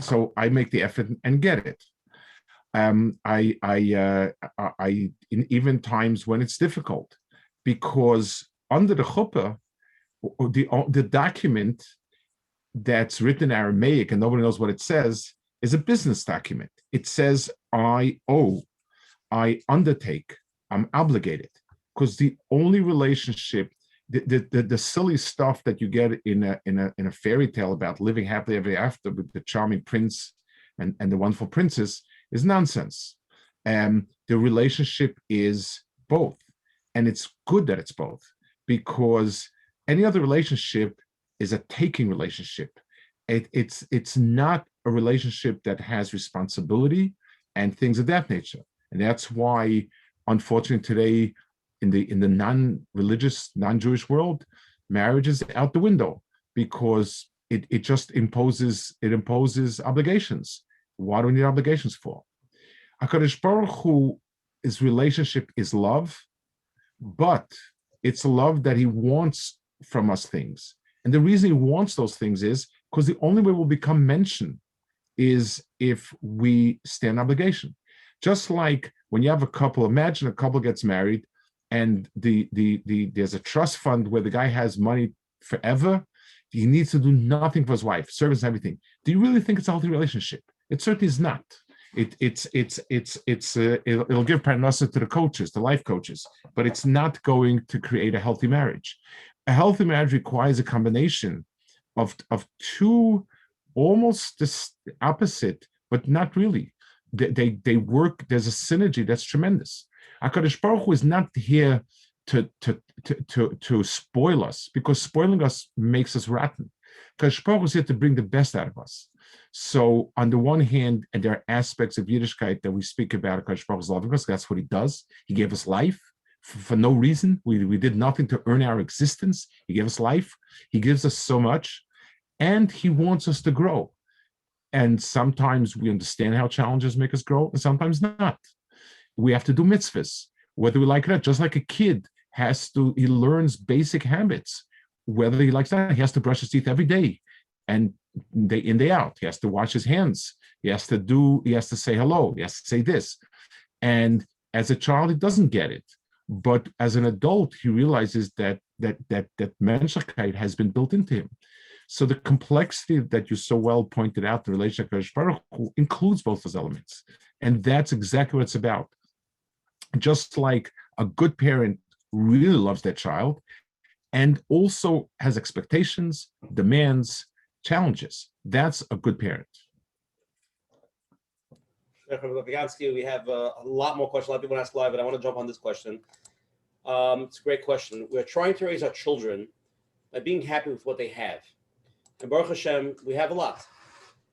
so I make the effort and get it. In even times when it's difficult, because under the chuppah, the document that's written in Aramaic and nobody knows what it says is a business document. It says, I owe, I undertake, I'm obligated. Because the only relationship, the silly stuff that you get in a fairy tale about living happily ever after with the charming prince and the wonderful princess is nonsense. The relationship is both. And it's good that it's both, because any other relationship is a taking relationship. It's not a relationship that has responsibility and things of that nature. And that's why, unfortunately, today in the non-religious, non-Jewish world, marriage is out the window because it just imposes obligations. What do we need obligations for? HaKadosh Baruch Hu's relationship is love, but it's a love that he wants from us things. And the reason he wants those things is because the only way we'll become mention is if we stand obligation. Just like when you have a couple, imagine a couple gets married and there's a trust fund where the guy has money forever. He needs to do nothing for his wife, service and everything. Do you really think it's a healthy relationship? It certainly is not. It'll give parnasa to the coaches, the life coaches, but it's not going to create a healthy marriage. A healthy marriage requires a combination of two almost opposite, but not really. They work. There's a synergy that's tremendous. HaKadosh Baruch Hu is not here to spoil us, because spoiling us makes us rotten. HaKadosh Baruch Hu is here to bring the best out of us. So on the one hand, and there are aspects of Yiddishkeit that we speak about, HaKadosh Baruch Hu is loving us. That's what he does. He gave us life for no reason. We did nothing to earn our existence. He gave us life. He gives us so much, and he wants us to grow. And sometimes we understand how challenges make us grow, and sometimes not. We have to do mitzvahs, whether we like it or not. Just like a kid he learns basic habits, whether he likes that. He has to brush his teeth every day, and day in, day out. He has to wash his hands. He has to say hello. He has to say this. And as a child, he doesn't get it. But as an adult, he realizes that menschlichkeit has been built into him. So the complexity that you so well pointed out, the relationship with Baruch Hu, includes both those elements. And that's exactly what it's about. Just like a good parent really loves their child and also has expectations, demands, challenges. That's a good parent. Lopiansky, we have a lot more questions. A lot of people ask live, but I want to jump on this question. It's a great question. We're trying to raise our children by being happy with what they have. And Baruch Hashem, we have a lot.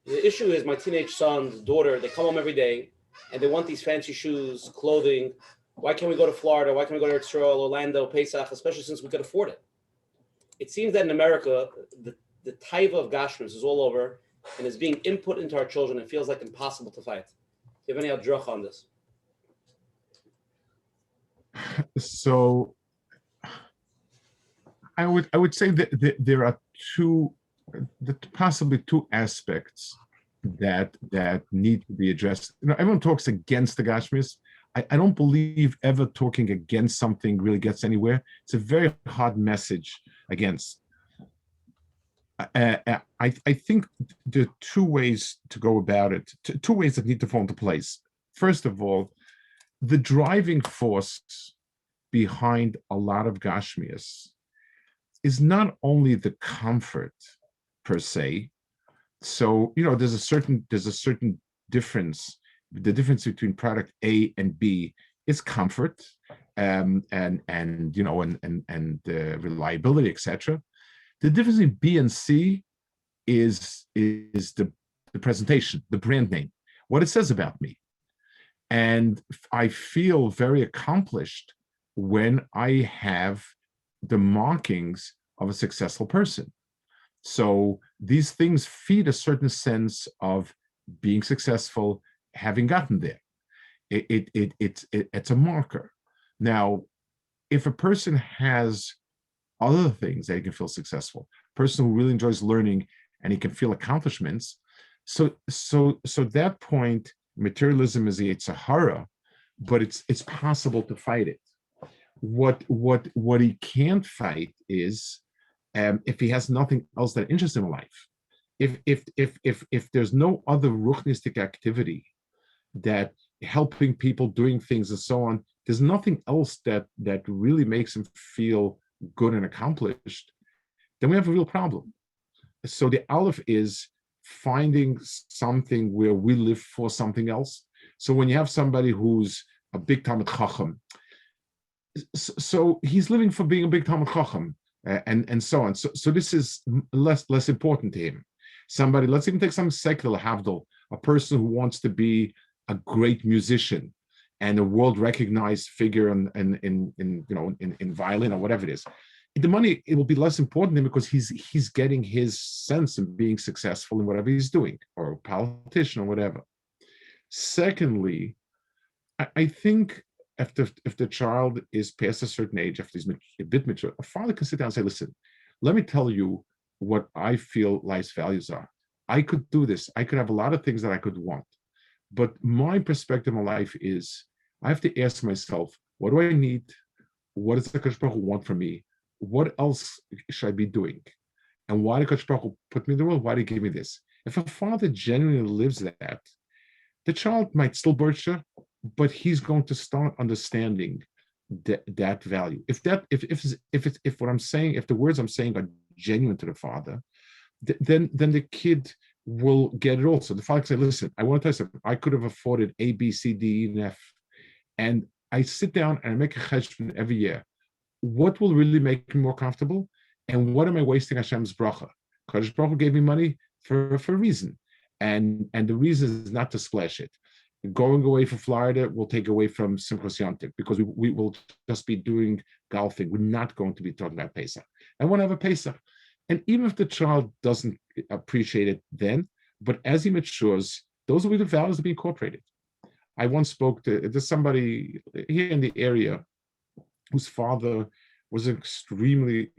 The issue is my teenage son's daughter, they come home every day and they want these fancy shoes, clothing. Why can't we go to Florida? Why can't we go to Israel, Orlando, Pesach, especially since we could afford it? It seems that in America, the taiva of Gashmis is all over and is being input into our children. It feels like impossible to fight. Do you have any adrach on this? So I would say that there are possibly two aspects that need to be addressed. Everyone talks against the Gashmis. I don't believe ever talking against something really gets anywhere. It's a very hard message against. I think there are two ways to go about it, two ways that need to fall into place. First of all, the driving force behind a lot of Gashmias is not only the comfort per se. So, there's a certain difference. The difference between product A and B is comfort, and reliability, etc. The difference in B and C is the presentation, the brand name, what it says about me. And I feel very accomplished when I have the markings of a successful person. So these things feed a certain sense of being successful, having gotten there. It's a marker. Now, if a person has other things that he can feel successful, a person who really enjoys learning and he can feel accomplishments, so that point, materialism is a Sahara, but it's possible to fight it. What he can't fight is if he has nothing else that interests him in life, if there's no other ruchnistic activity that helping people doing things and so on, there's nothing else that really makes him feel good and accomplished, then we have a real problem. So the aleph is finding something where we live for something else. So when you have somebody who's a big Talmid Chacham, so he's living for being a big Talmid Chacham, and so on. So this is less important to him. Somebody, let's even take some secular Havdol, a person who wants to be a great musician and a world recognized figure in violin or whatever it is. The money, it will be less important to him because he's getting his sense of being successful in whatever he's doing, or a politician or whatever. Secondly, I think if the child is past a certain age, after he's a bit mature, a father can sit down and say, listen, let me tell you what I feel life's values are. I could do this. I could have a lot of things that I could want. But my perspective on life is, I have to ask myself, what do I need? What does the Kadosh Baruch Hu want from me? What else should I be doing? And why did Kadosh Baruch Hu put me in the world? Why did he give me this? If a father genuinely lives that, the child might still bircher, but he's going to start understanding that value. If what I'm saying, if the words I'm saying are genuine to the father, then the kid will get it also. The father can say, listen, I want to tell you something. I could have afforded A, B, C, D, E, and F. And I sit down and I make a cheshbon every year. What will really make me more comfortable? And what am I wasting Hashem's bracha? Kadosh Baruch Hu gave me money for a reason. And the reason is not to splash it. Going away from Florida will take away from Simchas Yontif, because we will just be doing golfing. We're not going to be talking about Pesach. I want to have a Pesach. And even if the child doesn't appreciate it then, but as he matures, those will be the values to be incorporated. I once spoke to somebody here in the area whose father is an extremely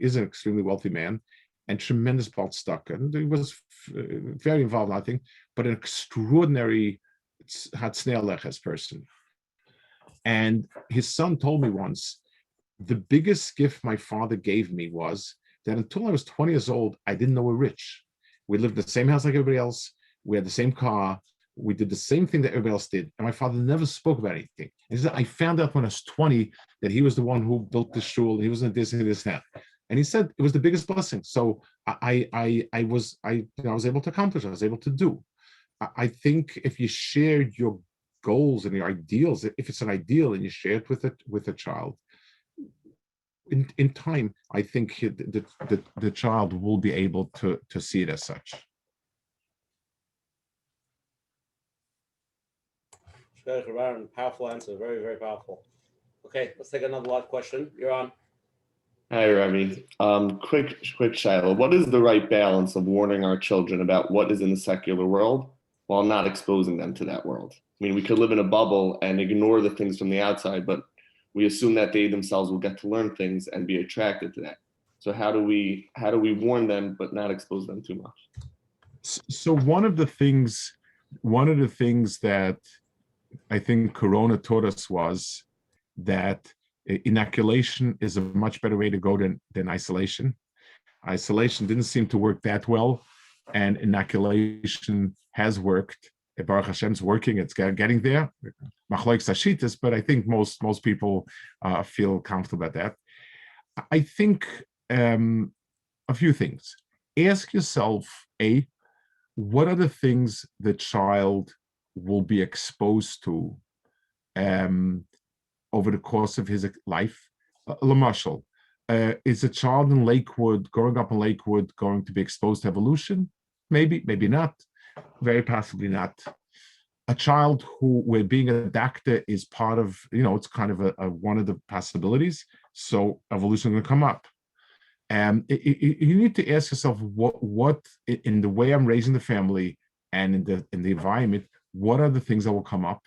wealthy man and tremendous baltztuck, and he was very involved in nothing, but an extraordinary Hatznealeches person. And his son told me once, the biggest gift my father gave me was that until I was 20 years old, I didn't know we're rich. We lived in the same house like everybody else. We had the same car. We did the same thing that everybody else did. And my father never spoke about anything. And he said, I found out when I was 20 that he was the one who built the shul. He was in this and this and that. And he said it was the biggest blessing. So I was able to accomplish. I was able to do. I think if you share your goals and your ideals, if it's an ideal and you share it with a child, in time, I think the child will be able to see it as such. Powerful answer, very, very powerful. Okay, let's take another live question. You're on. Hi, Rabbi. Quick Shiloh. What is the right balance of warning our children about what is in the secular world while not exposing them to that world? I mean, we could live in a bubble and ignore the things from the outside, but we assume that they themselves will get to learn things and be attracted to that. So how do we warn them but not expose them too much? So one of the things that I think Corona taught us was that inoculation is a much better way to go than isolation. Isolation didn't seem to work that well, and inoculation has worked. Baruch Hashem's working; it's getting there. Machloek Sashitas, but I think most people feel comfortable about that. I think a few things. Ask yourself: what are the things the child will be exposed to over the course of his life? Lamashal, is a child in Lakewood, growing up in Lakewood, going to be exposed to evolution? Maybe, maybe not. Very possibly not. A child where being a doctor is part of, it's kind of a one of the possibilities. So evolution is going to come up. You need to ask yourself what in the way I'm raising the family and in the environment, what are the things that will come up?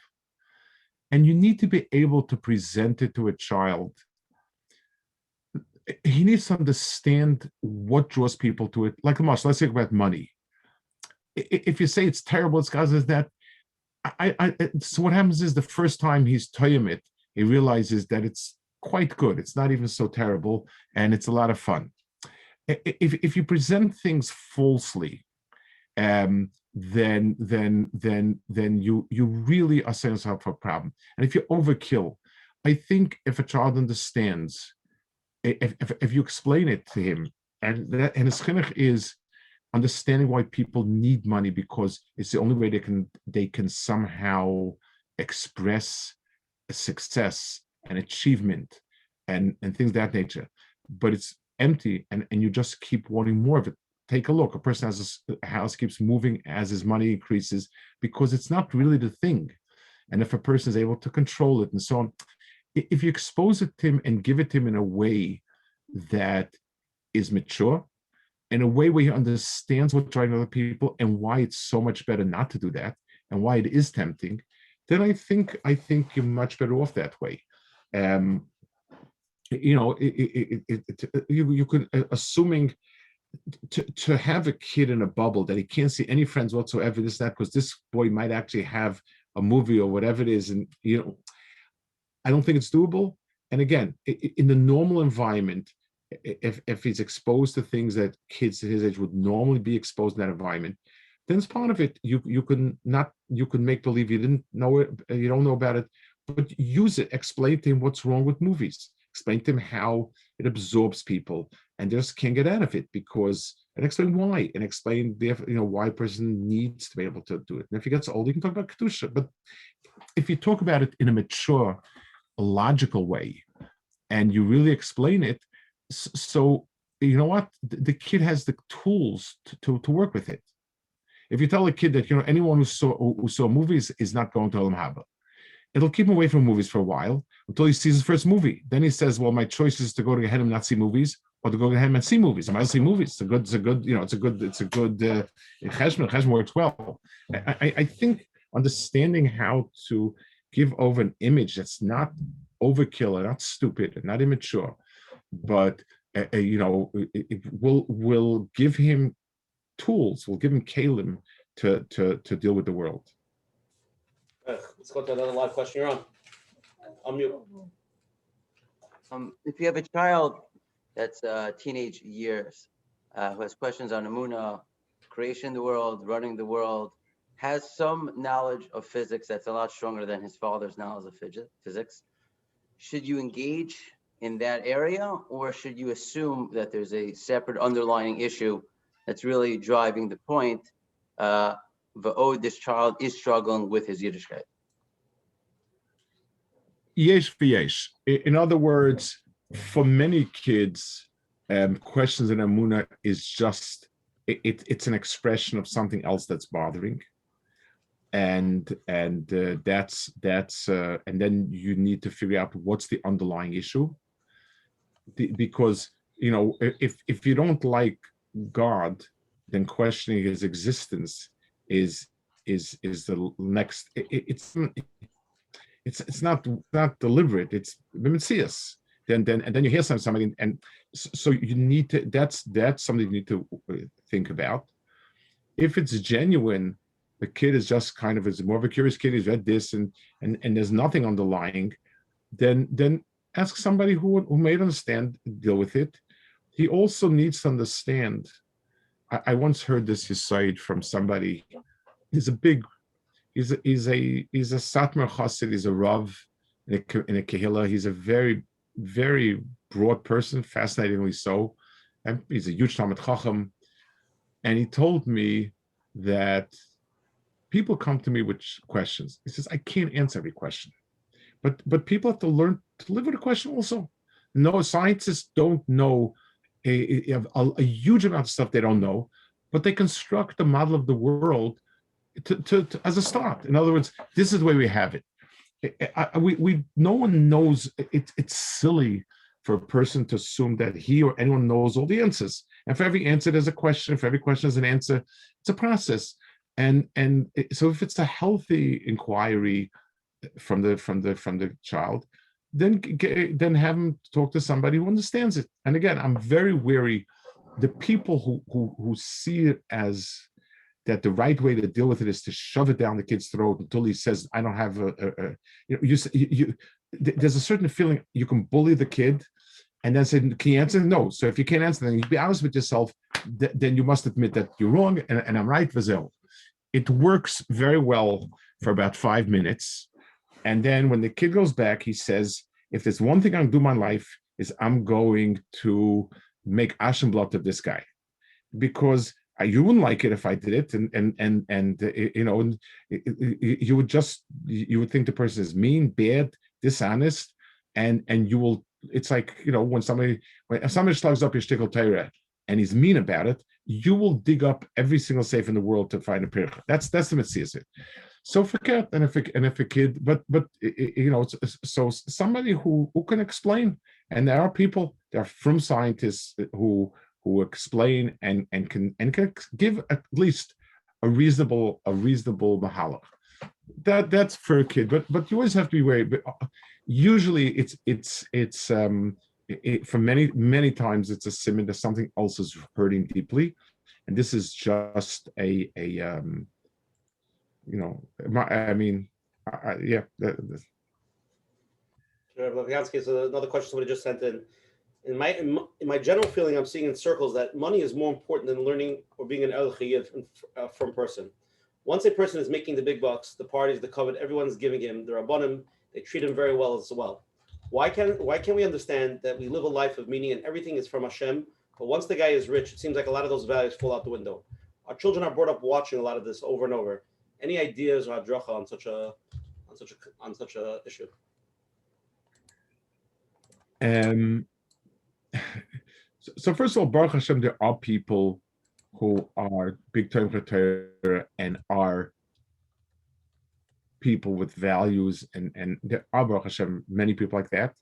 And you need to be able to present it to a child. He needs to understand what draws people to it. Like let's think about money. If you say it's terrible, it's because of that. So what happens is the first time he's toying it, he realizes that it's quite good. It's not even so terrible, and it's a lot of fun. if you present things falsely, then you really are setting yourself for a problem. And if you overkill, I think if a child understands, if you explain it to him, and his chinuch is understanding why people need money, because it's the only way they can somehow express a success and achievement and things of that nature, but it's empty, and you just keep wanting more of it. Take a look. A person has a house, keeps moving as his money increases, because it's not really the thing. And if a person is able to control it and so on, if you expose it to him and give it to him in a way that is mature, in a way where he understands what's driving other people and why it's so much better not to do that, and why it is tempting, then I think you're much better off that way. You could, assuming to have a kid in a bubble that he can't see any friends whatsoever, this, that, because this boy might actually have a movie or whatever it is, and I don't think it's doable. And again, in the normal environment, if he's exposed to things that kids his age would normally be exposed in that environment, then as part of it, you can make believe you didn't know it, you don't know about it, but use it. Explain to him what's wrong with movies. Explain to him how it absorbs people, and just can't get out of it and explain why, and explain why a person needs to be able to do it. And if he gets old, you can talk about kedusha. But if you talk about it in a mature, logical way, and you really explain it, so you know what, the kid has the tools to work with it. If you tell a kid that anyone who saw movies is not going to Olam Haba, it'll keep him away from movies for a while until he sees his first movie. Then he says, "Well, my choice is to go to Gehenna and not see movies, or to go to Gehenna and see movies. I might see movies. It's a good. Cheshbon works well." I think understanding how to give over an image that's not overkill and not stupid and not immature, but it will give him tools, will give him kalim to deal with the world. Let's go to another live question. You're on. Unmute. If you have a child that's teenage years, who has questions on Emunah, creation of the world, running the world, has some knowledge of physics that's a lot stronger than his father's knowledge of physics, should you engage in that area, or should you assume that there's a separate underlying issue that's really driving the point? This child is struggling with his Yiddishkeit. Yesh v'yesh. In other words, for many kids, questions in Emunah is just it's an expression of something else that's bothering, and that's and then you need to figure out what's the underlying issue, because if you don't like God, then questioning his existence is the next. It's not deliberate. It's mimetzias. Then you hear somebody, and so you need to. That's something you need to think about. If it's genuine, the kid is just is more of a curious kid. He's read this, and there's nothing underlying. Then ask somebody who may understand, deal with it. He also needs to understand. I once heard this aside from somebody. He's a Satmar Chassid. He's a Rav in a Kehillah. He's a very, very broad person, fascinatingly so. And he's a huge Talmid Chacham. And he told me that people come to me with questions. He says, I can't answer every question. But people have to learn to live with a question also. No, scientists don't know a huge amount of stuff they don't know, but they construct a model of the world to as a start. In other words, this is the way we have it. No one knows. It's silly for a person to assume that he or anyone knows all the answers. And for every answer, there's a question. For every question, there's an answer. It's a process. And so if it's a healthy inquiry from the child, then have him talk to somebody who understands it. And again, I'm very wary. The people who see it as that the right way to deal with it is to shove it down the kid's throat until he says, I don't have there's a certain feeling you can bully the kid and then say, can you answer? No. So if you can't answer, then you be honest with yourself. Then you must admit that you're wrong, and I'm right. Vazel. It works very well for about 5 minutes, and then when the kid goes back, he says, if there's one thing I'm going to do in my life is I'm going to make Aschenblatt of this guy, because you wouldn't like it if I did it, and you would think the person is mean, bad, dishonest, and you will. It's like, when somebody slugs up your shtickle Torah and he's mean about it, you will dig up every single safe in the world to find a pircha. That's the mitzvah. So forget, and if a kid, but so somebody who can explain, and there are people, there are from scientists who explain and can give at least a reasonable mahalach. That's for a kid, but you always have to be wary. But usually it's for many times it's a simon that something else is hurting deeply, and this is just yeah. Sure, Lopiansky, so another question somebody just sent in. In my general feeling, I'm seeing in circles that money is more important than learning or being an el chiyuv from person. Once a person is making the big bucks, the parties, the Kavod, everyone's giving him, the rabbanim, they treat him very well as well. Why can't we understand that we live a life of meaning and everything is from Hashem, but once the guy is rich, it seems like a lot of those values fall out the window. Our children are brought up watching a lot of this over and over. Any ideas or hadracha on such a issue? So first of all, Baruch Hashem, there are people who are big time Torah and are people with values, and there are, Baruch Hashem, many people like that.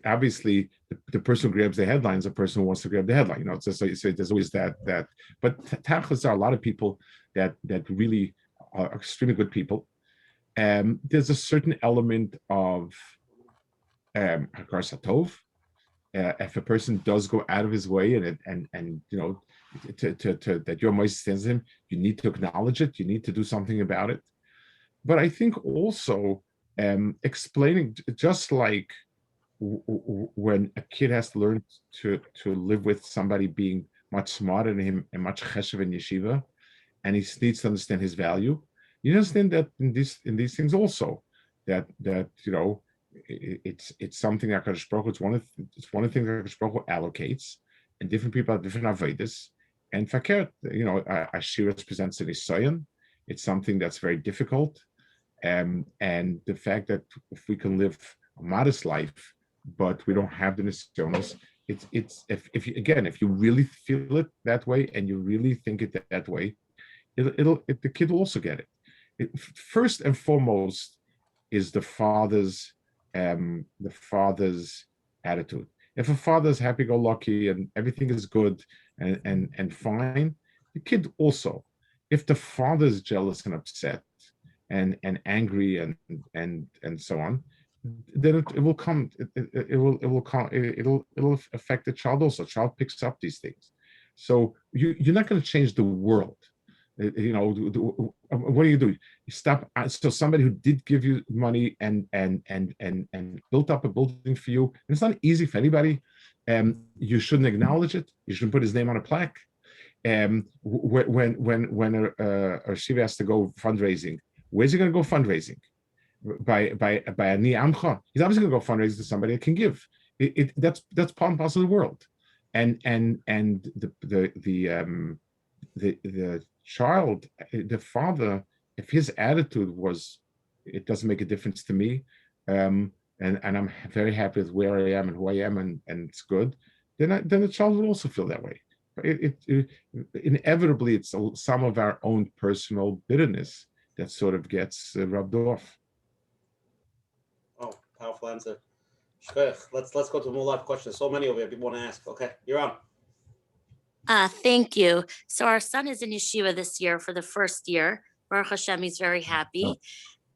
Obviously, the person who grabs the headline is a person who wants to grab the headline. So there's always that. But tachlis, there are a lot of people that really are extremely good people. There's a certain element of hakar satov. If a person does go out of his way and that your moist stands him, you need to acknowledge it. You need to do something about it. But I think also explaining, just like when a kid has to learn to live with somebody being much smarter than him and much cheshev in yeshiva, and he needs to understand his value. You understand that in these things also, that it's something that Kadosh Baruch Hu, it's one of the things that Kadosh Baruch Hu allocates, and different people have different avodas. And fakert, Ashiras presents an Isayan. It's something that's very difficult, and the fact that if we can live a modest life, but we don't have the nisyonos, it's if you really feel it that way and you really think it that way, the kid will also get it. First and foremost is the father's attitude. If a father's happy-go-lucky and everything is good and fine, the kid also. If the father's jealous and upset and angry and so on, then it will come. It'll affect the child also. The child picks up these things. So you're not going to change the world. What do? You stop. So somebody who did give you money and built up a building for you, and it's not easy for anybody. You shouldn't acknowledge it. You shouldn't put his name on a plaque. When a Shiva has to go fundraising, where's he going to go fundraising? By a Ni Amcha. He's obviously going to go fundraising to somebody that can give. That's part and parcel of the world. And the child, the father, if his attitude was, it doesn't make a difference to me, and I'm very happy with where I am and who I am, and it's good, then the child will also feel that way. Inevitably, it's some of our own personal bitterness that sort of gets rubbed off. Oh, powerful answer. Let's go to more live questions. So many over here people want to ask. Okay, you're on. Thank you. So our son is in yeshiva this year for the first year. Baruch Hashem, he's very happy.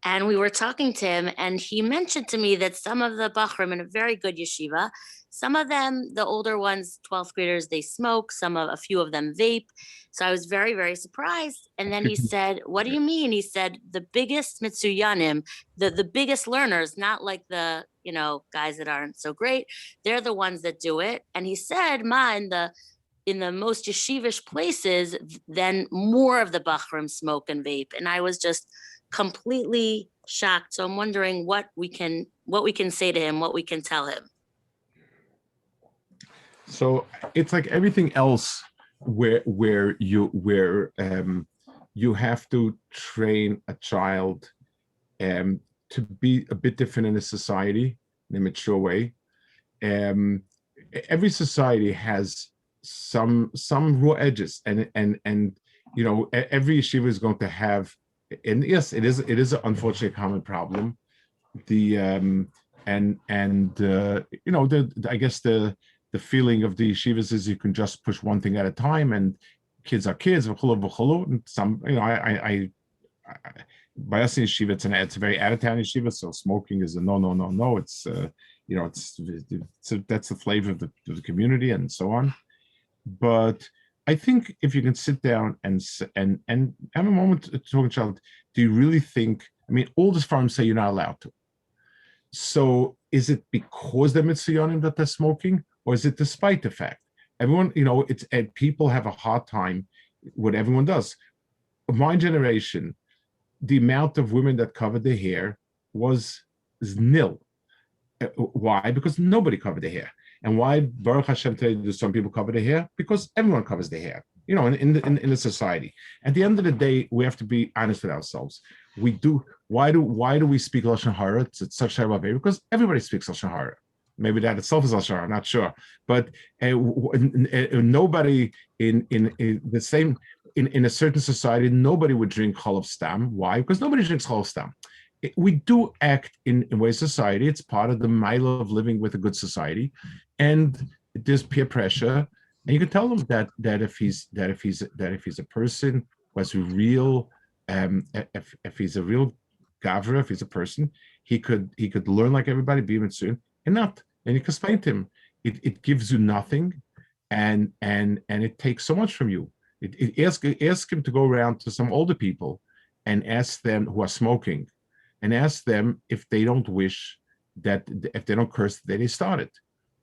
And we were talking to him, and he mentioned to me that some of the bachrim in a very good yeshiva some of them, the older ones, 12th graders, they smoke, a few of them vape. So I was very, very surprised. And then he said, what do you mean? He said, the biggest mitsuyanim, the biggest learners, not like the, guys that aren't so great. They're the ones that do it. And he said, in the most yeshivish places, then more of the Bachrim smoke and vape. And I was just completely shocked. So I'm wondering what we can say to him, what we can tell him. So it's like everything else where you have to train a child to be a bit different in a society in a mature way. Every society has some raw edges, and every yeshiva is going to have, and yes, it is an unfortunately common problem. I guess the feeling of the yeshivas is you can just push one thing at a time, and kids are kids. And some, by us in yeshiva, it's a very out-of-town yeshiva, so smoking is a no. It's that's the flavor of the community and so on. But I think if you can sit down and have a moment to talk to a child, do you really think? I mean, all the farms say you're not allowed to. So is it because they're mitzuyanim that they're smoking, or is it despite the fact? Everyone, people have a hard time what everyone does. My generation, the amount of women that covered their hair is nil. Why? Because nobody covered their hair. And why, Baruch Hashem, today do some people cover their hair? Because everyone covers their hair, in the society. At the end of the day, we have to be honest with ourselves. We do. Why do we speak Lashon Hara? It's such terrible behavior because everybody speaks Lashon Hara. Maybe that itself is Lashon Hara, I'm not sure. But nobody in the same in a certain society, nobody would drink Cholov Stam. Why? Because nobody drinks Cholov Stam. We do act in ways society. It's part of the mile of living with a good society, and there's peer pressure. And you can tell them that if he's a person who has real, if he's a real gavra, if he's a person, he could learn like everybody, be mitzvah, and not. And you can explain to him, it gives you nothing, and it takes so much from you. Ask him to go around to some older people and ask them who are smoking, and ask them if they don't wish that, if they don't curse that they started.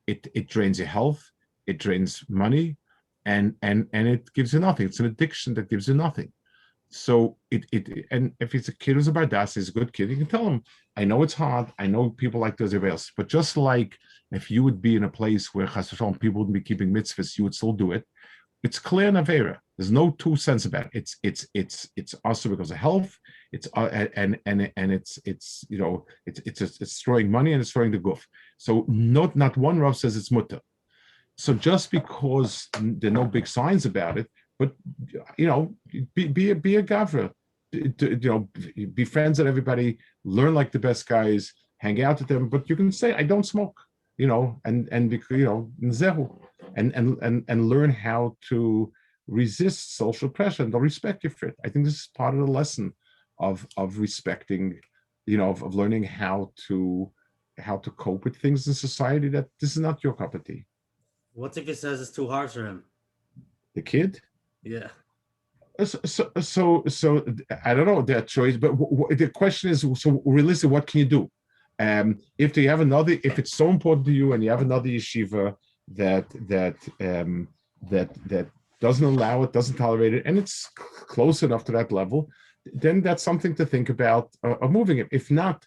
It drains your health, it drains money, and it gives you nothing. It's an addiction that gives you nothing. So and if it's a kid who's a bardas, he's a good kid, you can tell him, I know it's hard, I know people like those avails, but just like if you would be in a place where chas v'shalom people wouldn't be keeping mitzvahs, you would still do it. It's clear Navera. There's no two cents about it. It's also because of health. It's it's destroying money and it's destroying the guf. So not one Rav says it's mutter. So just because there are no big signs about it, but be a gavra, be friends with everybody, learn like the best guys, hang out with them. But you can say I don't smoke, and zehu. And learn how to resist social pressure, and they'll respect you for it. I think this is part of the lesson of respecting, of learning how to cope with things in society, that this is not your cup of tea. What if he says it's too hard for him? The kid? Yeah. So I don't know that choice, but the question is, so realistically, what can you do? If it's so important to you and you have another yeshiva that doesn't allow it, doesn't tolerate it, and it's close enough to that level, then that's something to think about of moving it. If not,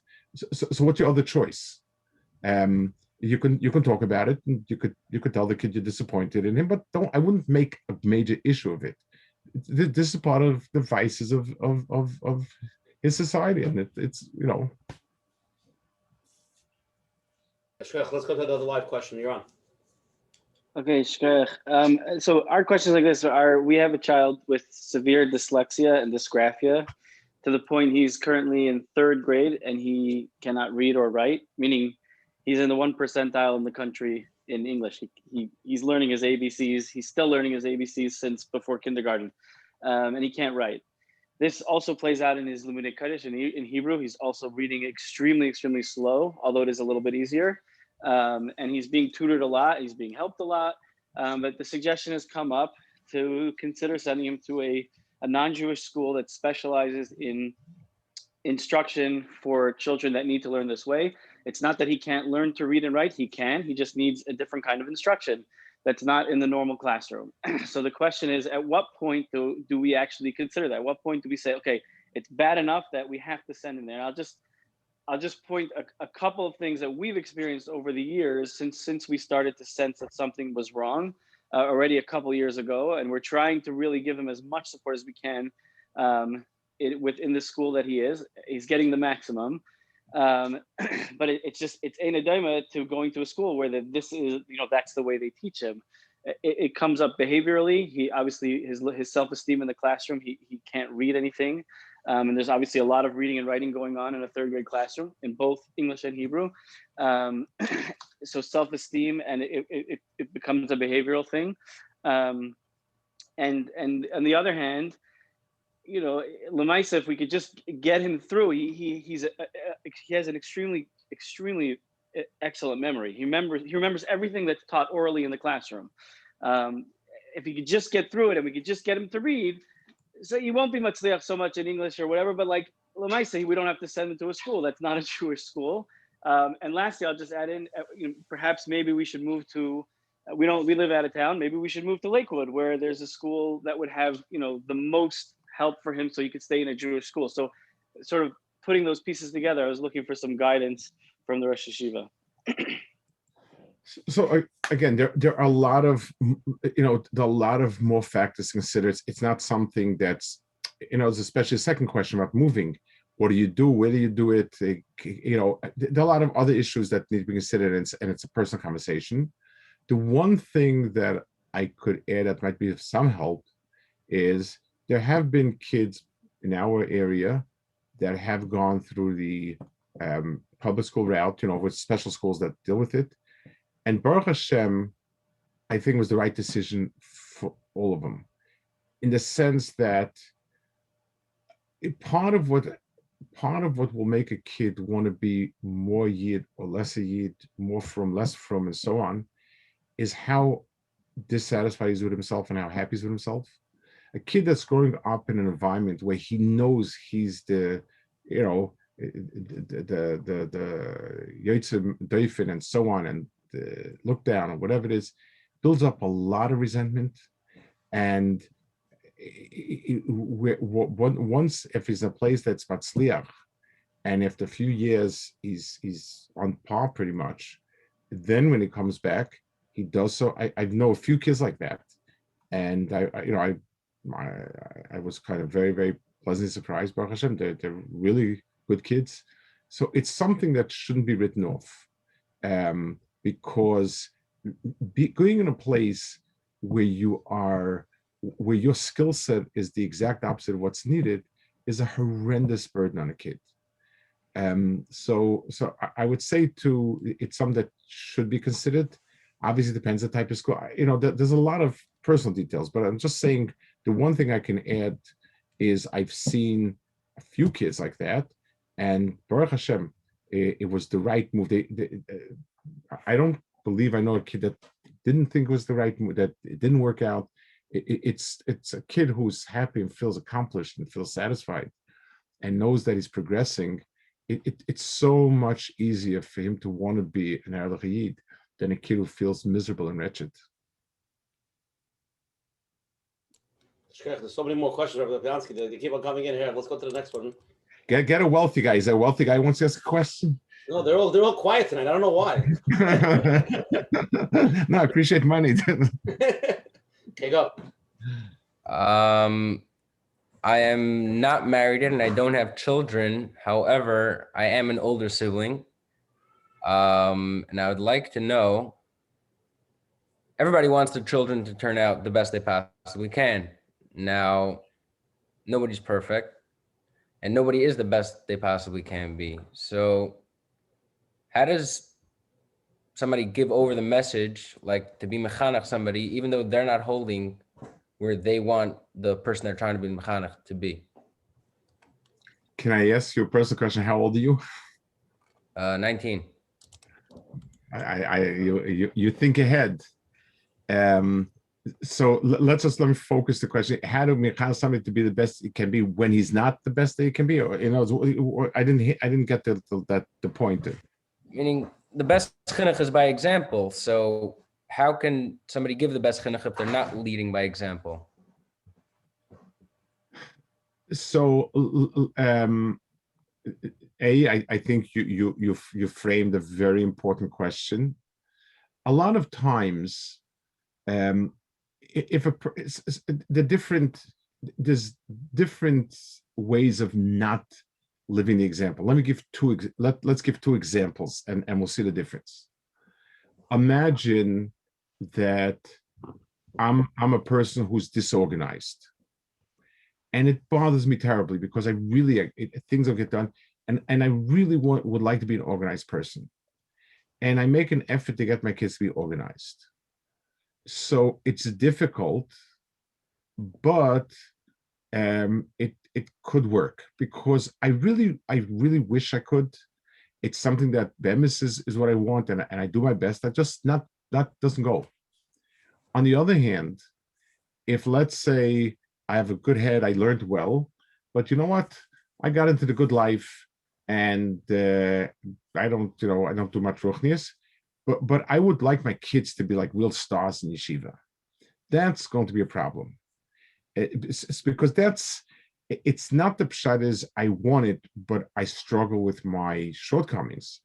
so what's your other choice? You can talk about it, and you could tell the kid you're disappointed in him, but I wouldn't make a major issue of it. This is part of the vices of his society, and it's. Let's go to another live question. You're on. Okay, shkech. So our questions like this are: we have a child with severe dyslexia and dysgraphia, to the point he's currently in 3rd grade and he cannot read or write, meaning he's in the 1 percentile in the country in English. He's learning his ABCs. He's still learning his ABCs since before kindergarten, and he can't write. This also plays out in his Limudei Kodesh in Hebrew. He's also reading extremely, extremely slow, although it is a little bit easier. and he's being tutored a lot. He's being helped a lot. But the suggestion has come up to consider sending him to a non-Jewish school that specializes in instruction for children that need to learn this way. It's not that he can't learn to read and write. He can. He just needs a different kind of instruction that's not in the normal classroom. So the question is, at what point do we actually consider that? At what point do we say, okay, it's bad enough that we have to send him there? And I'll just point a couple of things that we've experienced over the years since we started to sense that something was wrong already a couple of years ago, and we're trying to really give him as much support as we can within the school that he is. He's getting the maximum, but it's ein adoma to going to a school where this is, that's the way they teach him. It comes up behaviorally. He obviously his self-esteem in the classroom. He can't read anything. And there's obviously a lot of reading and writing going on in a third grade classroom in both English and Hebrew. So self-esteem, and it becomes a behavioral thing. And on the other hand, Lemaisa, if we could just get him through, he has an extremely excellent memory. He remembers everything that's taught orally in the classroom. If he could just get through it, and we could just get him to read, so he won't be matzliach so much in English or whatever, but like Lemaisa, we don't have to send him to a school that's not a Jewish school. And lastly, I'll just add in, perhaps maybe we should move to, we live out of town, maybe we should move to Lakewood, where there's a school that would have, the most help for him so he could stay in a Jewish school. So sort of putting those pieces together, I was looking for some guidance from the Rosh Hayeshiva. So again, there are a lot of, a lot of more factors considered. It's not something that's, it's especially the second question about moving. What do you do? Where do you do it? There are a lot of other issues that need to be considered, and it's a personal conversation. The one thing that I could add that might be of some help is there have been kids in our area that have gone through the public school route, with special schools that deal with it. And Baruch Hashem, I think, was the right decision for all of them, in the sense that part of what will make a kid want to be more Yid or less a Yid, more from, less from, and so on, is how dissatisfied he's with himself and how happy he's with himself. A kid that's growing up in an environment where he knows he's the Yotzim Doifin and so on, and the look down or whatever it is, builds up a lot of resentment. And once, if he's in a place that's matzliach, and after a few years he's on par pretty much, then when he comes back, he does so. I know a few kids like that, and I was kind of very, very pleasantly surprised. Baruch Hashem, they're really good kids. So it's something that shouldn't be written off, because going in a place where where your skill set is the exact opposite of what's needed is a horrendous burden on a kid. So I would say it's something that should be considered. Obviously, it depends on the type of school. There's a lot of personal details, but I'm just saying the one thing I can add is I've seen a few kids like that, and Baruch Hashem, it was the right move. I don't believe I know a kid that didn't think it was the right move, that it didn't work out. It's a kid who's happy and feels accomplished and feels satisfied and knows that he's progressing. It's so much easier for him to want to be an Erlich Yid than a kid who feels miserable and wretched. There's so many more questions, Rabbi Lopiansky. They keep on coming in here. Let's go to the next one. Get a wealthy guy. Is there a wealthy guy who wants to ask a question? No, they're all quiet tonight. I don't know why. No, I appreciate money. Okay, go. I am not married yet and I don't have children. However, I am an older sibling. And I would like to know, everybody wants their children to turn out the best they possibly can. Now, nobody's perfect and nobody is the best they possibly can be. So how does somebody give over the message, like to be mechanech somebody, even though they're not holding where they want the person they're trying to be mechanech to be? Can I ask you a personal question? How old are you? 19. You think ahead. So let me focus the question. How do we have somebody to be the best it can be when he's not the best that he can be? Or, I didn't get the point. Meaning the best chinuch is by example. So how can somebody give the best chinuch if they're not leading by example? So I think you framed a very important question. A lot of times, there's different ways of not living the example. Let me give let's give two examples, and we'll see the difference. Imagine that I'm a person who's disorganized, and it bothers me terribly because things don't get done, and I really would like to be an organized person, and I make an effort to get my kids to be organized. So it's difficult, but it could work because I really wish I could. It's something that Bemis is what I want, and I do my best. That doesn't go. On the other hand, if let's say I have a good head, I learned well, but you know what? I got into the good life, and I don't do much ruchnius. But I would like my kids to be like real stars in yeshiva. That's going to be a problem. It's because it's not the pshat is I want it, but I struggle with my shortcomings.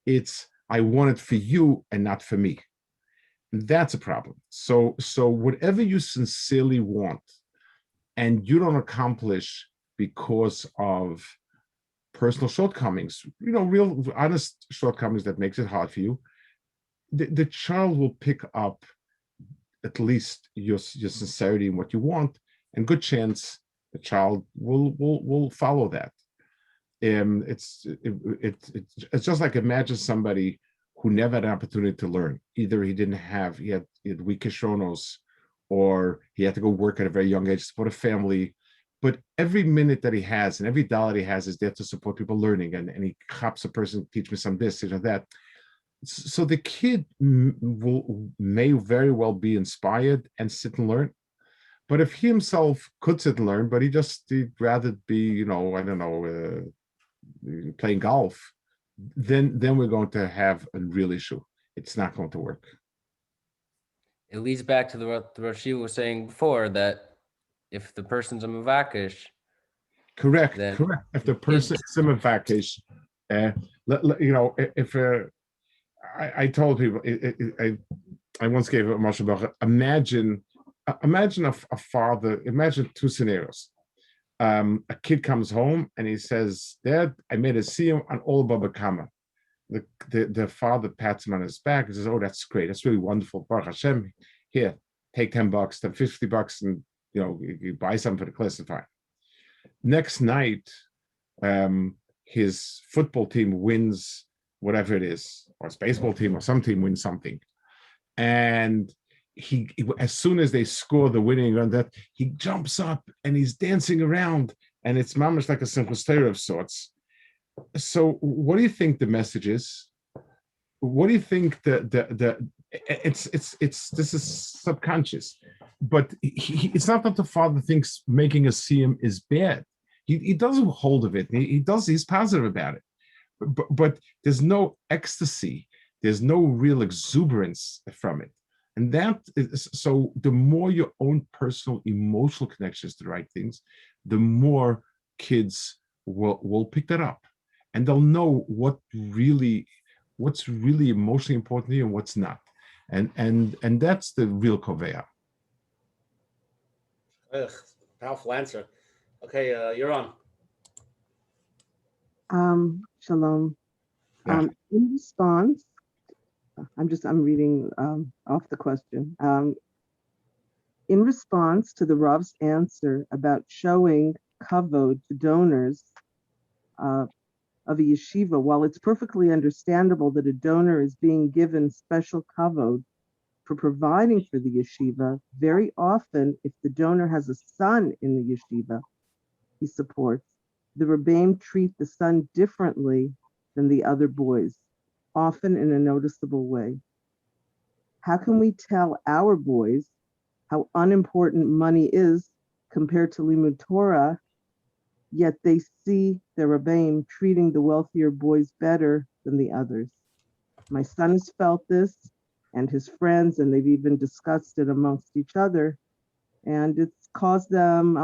It's I want it for you and not for me. That's a problem. So whatever you sincerely want and you don't accomplish because of personal shortcomings, real honest shortcomings that makes it hard for you, the child will pick up at least your sincerity in what you want, and good chance the child will follow that. It's just like imagine somebody who never had an opportunity to learn. Either he had weak kishonos, or he had to go work at a very young age to support a family. But every minute that he has and every dollar he has is there to support people learning, and he helps a person teach me some this, that. So the kid may very well be inspired and sit and learn, but if he himself could sit and learn, but he'd rather be, playing golf, then we're going to have a real issue. It's not going to work. It leads back to what the Rosh was saying before, that if the person's a mavakish, correct. If the person is a mavakish, if I told people, I once gave a Moshe Baruch, imagine a father, imagine two scenarios. A kid comes home and he says, Dad, I made a siyum on all Baba Kama. The father pats him on his back and says, oh, that's great. That's really wonderful. Baruch Hashem, here, take $10, then $50, and you buy something for the class and fine. Next night, his football team wins whatever it is, or his baseball team or some team wins something. And he as soon as they score the winning run, that he jumps up and he's dancing around, and it's mamish like a simchas Torah of sorts. So what do you think the message is? What do you think it's this is subconscious, but it's not that the father thinks making a siyum is bad. He doesn't hold of it. He's positive about it. But there's no ecstasy, there's no real exuberance from it. And that is, so the more your own personal emotional connections to the right things, the more kids will pick that up, and they'll know what's really emotionally important to you and what's not. And that's the real koveya. Powerful answer. Okay, you're on. Shalom. Yeah. In response, I'm reading off the question. In response to the Rav's answer about showing kavod to donors of a yeshiva, while it's perfectly understandable that a donor is being given special kavod for providing for the yeshiva, very often, if the donor has a son in the yeshiva he supports, the Rabbeim treat the son differently than the other boys. often in a noticeable way. How can we tell our boys how unimportant money is compared to Limud Torah, yet they see the Rabbeim treating the wealthier boys better than the others? My son has felt this, and his friends, and they've even discussed it amongst each other, and it's caused them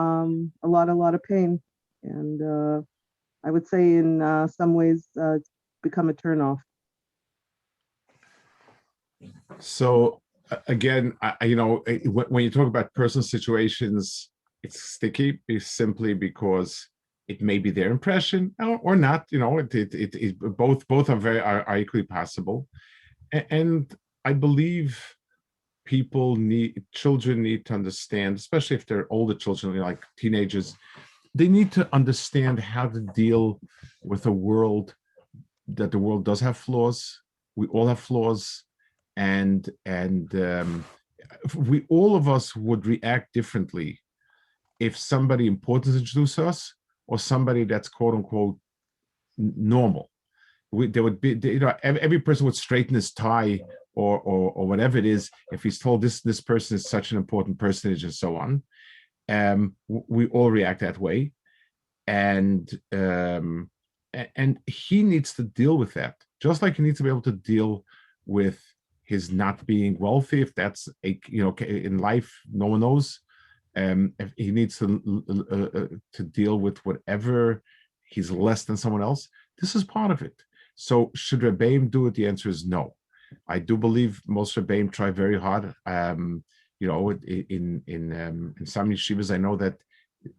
a lot of pain. And I would say in some ways it's become a turnoff. So again, when you talk about personal situations, it's sticky simply because it may be their impression or not. Both are equally possible, and I believe children need to understand, especially if they're older children, like teenagers, they need to understand how to deal with a world that the world does have flaws. We all have flaws, and all of us would react differently if somebody important introduced us or somebody that's quote unquote normal. There would be, every person would straighten his tie or whatever it is if he's told this person is such an important personage and so on. We all react that way, and he needs to deal with that, just like he needs to be able to deal with his not being wealthy. If that's in life, no one knows. If he needs to deal with whatever he's less than someone else. This is part of it. So should Rabbeim do it? The answer is no. I do believe most Rabbeim try very hard. In some yeshivas, I know that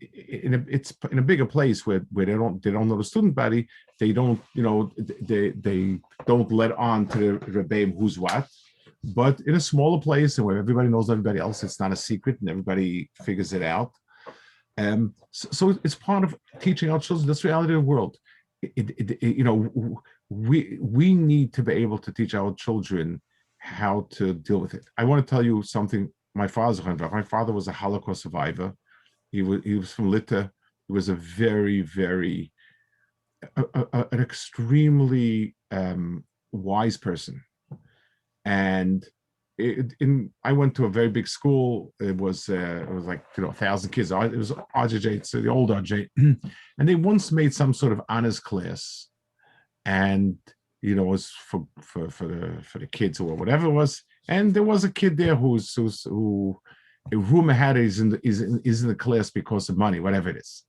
it's in a bigger place where they don't know the student body. They don't they don't let on to the Rabbeim who's what. But in a smaller place and where everybody knows everybody else, it's not a secret and everybody figures it out. So it's part of teaching our children this reality of the world. We need to be able to teach our children how to deal with it. I want to tell you something. My father was a Holocaust survivor. He was from Lita. He was a very, very, an extremely wise person. And I went to a very big school. It was like 1,000 kids. It was RJJ, so the old RJ, and they once made some sort of honors class, and it was for the kids or whatever it was. And there was a kid there who rumor had it is in the class because of money, whatever it is.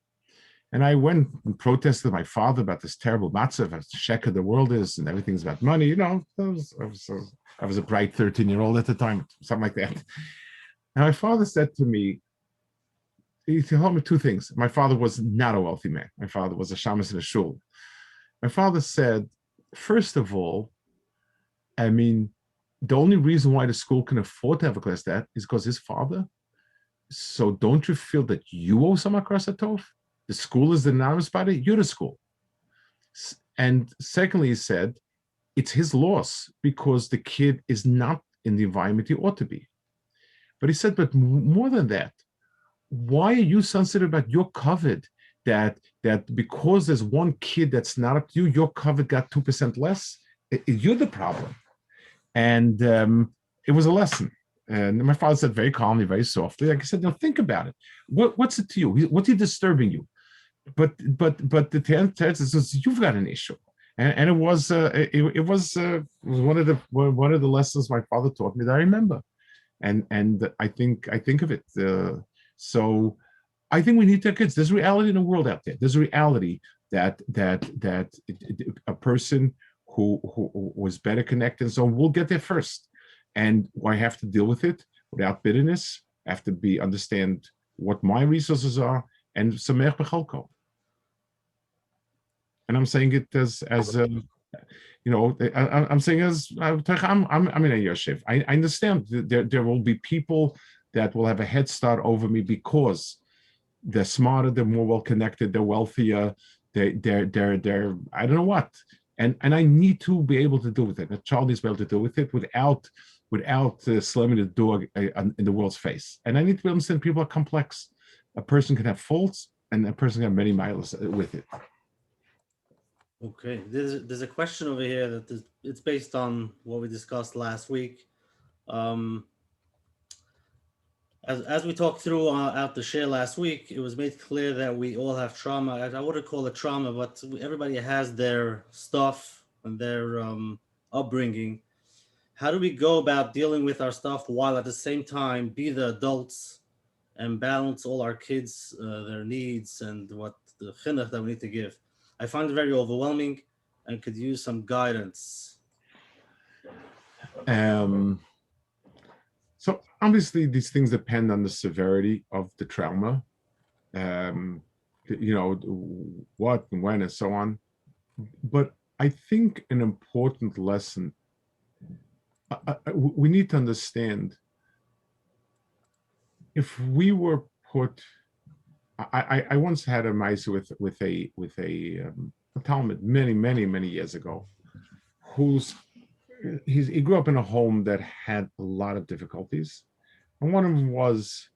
And I went and protested my father about this terrible matzah, how sheker the world is, and everything's about money. I was a bright 13-year-old at the time, something like that. And my father said to me, he told me two things. My father was not a wealthy man. My father was a shamus in a shul. My father said, first of all, the only reason why the school can afford to have a class that is because his father. So don't you feel that you owe some akras hatov? The school is the anonymous body, you're the school. And secondly, he said, it's his loss because the kid is not in the environment he ought to be. But he said, but more than that, why are you sensitive about your Kavod that because there's one kid that's not up to you, your Kavod got 2% less? You're the problem. And it was a lesson. And my father said very calmly, very softly, like I said, now think about it. What's it to you? What's he disturbing you? But the tenth says you've got an issue. And it was one of the lessons my father taught me that I remember, and I think of it. So I think we need to kids. There's reality in the world out there. There's a reality that a person who was better connected, so we'll get there first, and I have to deal with it without bitterness. I have to understand what my resources are, and samech b'chalko. And I'm saying it as I'm saying as I'm in a yoshev. I understand there will be people that will have a head start over me because they're smarter, they're more well connected, they're wealthier, they're I don't know what. And I need to be able to deal with it. A child needs to be able to deal with it without slamming the door in the world's face. And I need to be able to understand people are complex. A person can have faults, and a person can have many miles with it. Okay, there's a question over here it's based on what we discussed last week. As we talked through out the share last week, it was made clear that we all have trauma. I wouldn't call it trauma, but everybody has their stuff and their upbringing. How do we go about dealing with our stuff while at the same time be the adults and balance all our kids, their needs and what the chinuch that we need to give? I find it very overwhelming and could use some guidance. So obviously these things depend on the severity of the trauma, what and when and so on. But I think an important lesson, we need to understand, if we were put, I once had a mice with a Talmud many years ago, he grew up in a home that had a lot of difficulties, and one of them was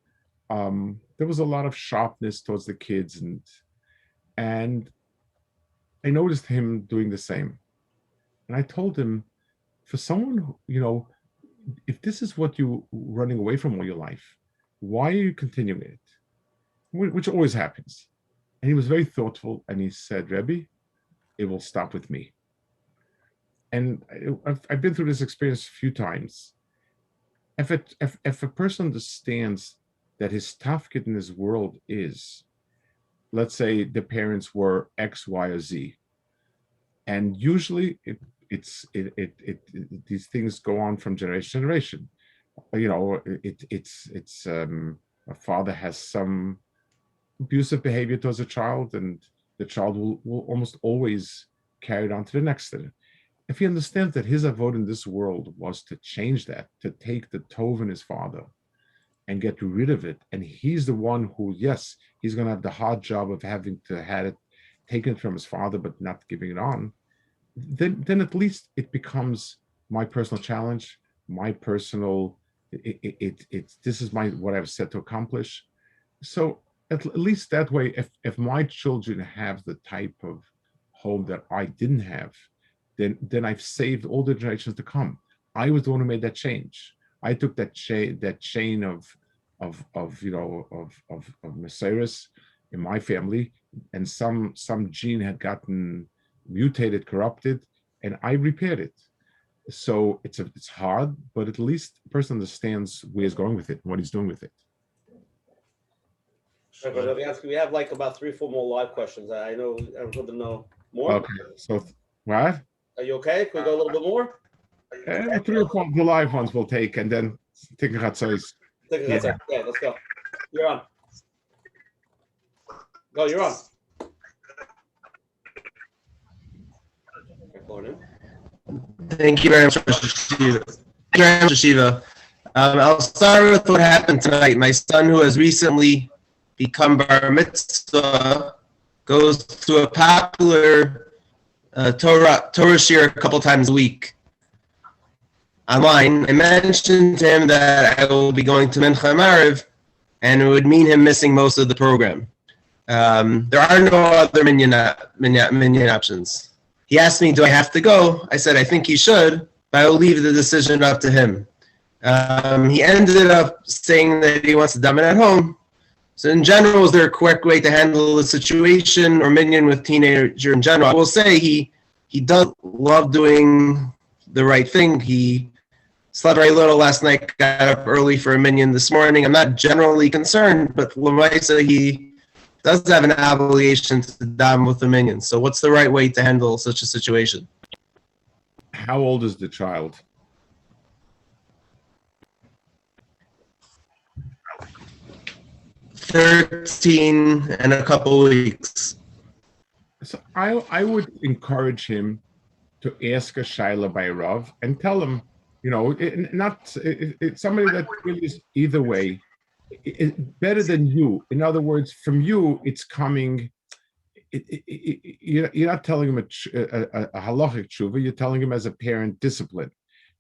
there was a lot of sharpness towards the kids, and I noticed him doing the same, and I told him, for someone who, if this is what you're running away from all your life, why are you continuing it? Which always happens. And he was very thoughtful, and he said, Rabbi, it will stop with me. And I've been through this experience a few times. If a person understands that his tafkid in this world is, let's say the parents were X, Y, or Z, and usually these things go on from generation to generation. A father has some abusive behavior towards a child, and the child will almost always carry it on to the next. If he understands that his avodah in this world was to change that, to take the tov in his father and get rid of it, and he's the one who, yes, he's going to have the hard job of having to have it taken from his father but not giving it on, then at least it becomes my personal challenge, my personal, this is what I've set to accomplish. So at least that way, if my children have the type of home that I didn't have, then I've saved all the generations to come. I was the one who made that change. I took that chain of Messiahs in my family, and some gene had gotten mutated, corrupted, and I repaired it. So it's hard, but at least the person understands where he's going with it, what he's doing with it. We have like about 3 or 4 more live questions. I know I would love to know more. Okay, so what? Are you okay? Can we go a little bit more? 3 or 4 the live ones we'll take, and then take a chatzos. Yeah, let's go. You're on. Go, you're on. Thank you very much, Hayeshiva. I'll start with what happened tonight. My son, who has recently become bar mitzvah, goes to a popular Torah shir a couple times a week online. I mentioned to him that I will be going to Menachem Ariv, and it would mean him missing most of the program. There are no other minyan options. He asked me, do I have to go? I said, I think he should, but I will leave the decision up to him. He ended up saying that he wants to daven at home. So in general, is there a correct way to handle the situation or minyan with teenager in general? I will say he does love doing the right thing. He slept very little last night, got up early for a minyan this morning. I'm not generally concerned, but Lamaisa, he does have an obligation to daven with the minyan. So what's the right way to handle such a situation? How old is the child? $13 and a couple weeks. So I would encourage him to ask a shaila by Rav and tell him, it's somebody that really is either way better than you. In other words, from you, it's coming. You're not telling him a halachic tshuva. You're telling him as a parent discipline.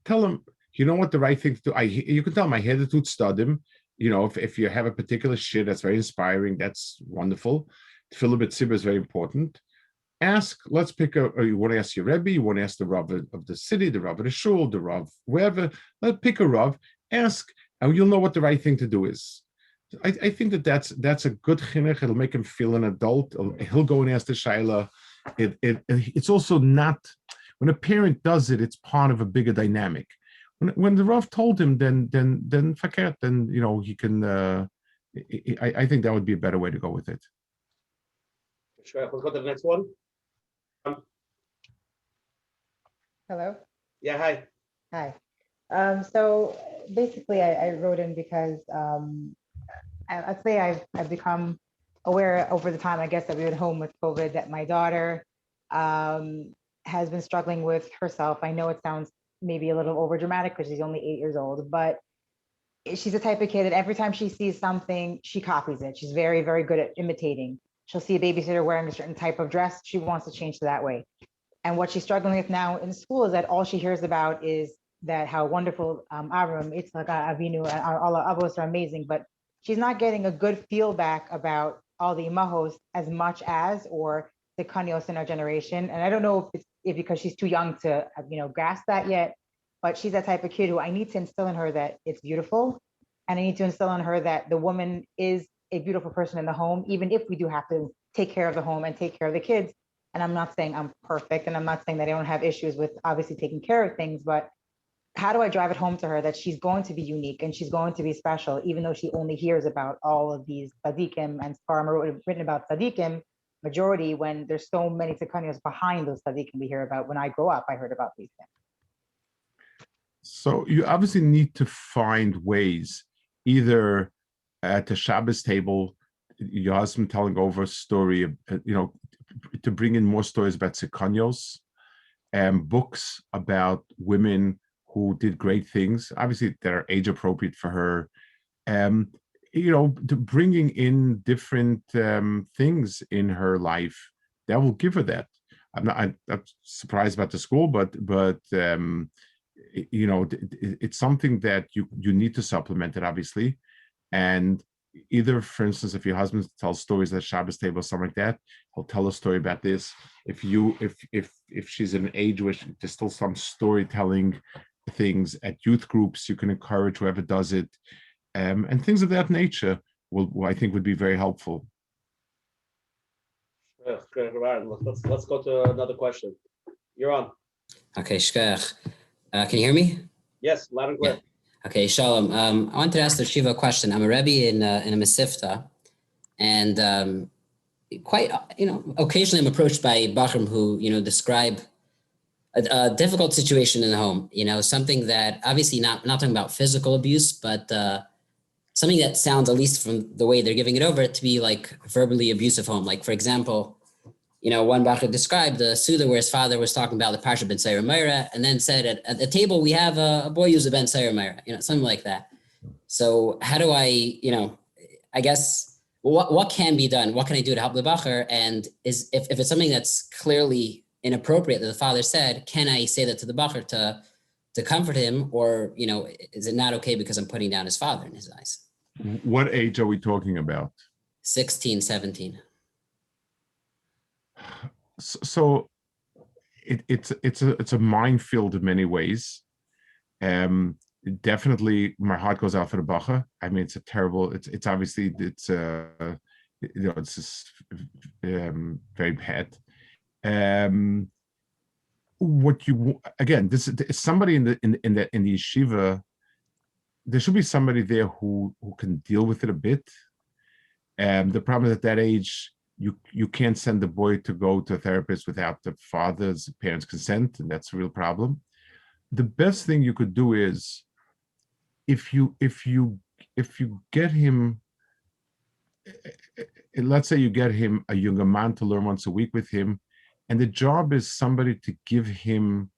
Tell him, you know what the right thing to do. You can tell him I had to study. If you have a particular shir that's very inspiring, that's wonderful. Tefillah b'tzibur is very important. ask, let's pick you want to ask your Rebbe, you want to ask the Rav of the city, the Rav of the shul, the Rav, wherever, let's pick a Rav, ask, and you'll know what the right thing to do is. I think that's a good chinuch. It'll make him feel an adult. He'll go and ask the shaila. It's also not, when a parent does it, it's part of a bigger dynamic. When the Rav told him, then fakert, then he can. I think that would be a better way to go with it. Sure. Let's go to the next one. Hello. Yeah. Hi. Hi. So basically, I wrote in because I'd say I've become aware over the time, I guess, that we were at home with COVID, that my daughter has been struggling with herself. I know it sounds maybe a little over dramatic because she's only 8 years old, but she's the type of kid that every time she sees something, she copies it. She's very, very good at imitating. She'll see a babysitter wearing a certain type of dress. She wants to change to that way. And what she's struggling with now in school is that all she hears about is that how wonderful Avram, it's like Avinu, and all our avos are amazing, but she's not getting a good feel back about all the imahos as much as, or the kanios in our generation. And I don't know if it's because she's too young to, grasp that yet, but she's that type of kid who I need to instill in her that it's beautiful. And I need to instill in her that the woman is a beautiful person in the home, even if we do have to take care of the home and take care of the kids. And I'm not saying I'm perfect, and I'm not saying that I don't have issues with obviously taking care of things, but how do I drive it home to her that she's going to be unique and she's going to be special, even though she only hears about all of these tzaddikim and Sfarim written about tzaddikim, majority, when there's so many tikkunios behind those tzaddikim we hear about. When I grow up, I heard about these things. So you obviously need to find ways, either at the Shabbos table, your husband telling over a story, to bring in more stories about tikkunios, and books about women who did great things, obviously that are age appropriate for her. To bringing in different things in her life that will give her that. I'm not surprised about the school, but it's something that you need to supplement it, obviously. And either, for instance, if your husband tells stories at Shabbos table or something like that, he'll tell a story about this. If she's in an age where there's still some storytelling things at youth groups, you can encourage whoever does it, and things of that nature I think would be very helpful. Let's go to another question. You're on. Okay, shkach. Can you hear me? Yes, loud and clear. Yeah. Okay, shalom. I wanted to ask the Shiva a question. I'm a Rebbe in a Mesivta, and quite, occasionally I'm approached by Bachrim who, describe a difficult situation in the home. Something that obviously not talking about physical abuse, but something that sounds, at least from the way they're giving it over, to be like verbally abusive home. Like, for example, one Bachrim described the Suda where his father was talking about the Parsha Ben Sayer Meira, and then said at the table, we have a boy who's a Ben Sayer Meira, something like that. So how do I, I guess, what can be done? What can I do to help the Bacher? And if it's something that's clearly inappropriate that the father said, can I say that to the Bacher to comfort him? Or, is it not okay because I'm putting down his father in his eyes? What age are we talking about? 16, 17. So it's a minefield in many ways. Definitely, my heart goes out for the Bacha. I mean, it's a terrible. It's obviously it's just very bad. What you again? This is somebody in the yeshiva. There should be somebody there who can deal with it a bit. The problem is at that age, you can't send the boy to go to a therapist without the parents' consent, and that's a real problem. The best thing you could do is if you get him, let's say you get him a younger man to learn once a week with him, and the job is somebody to give him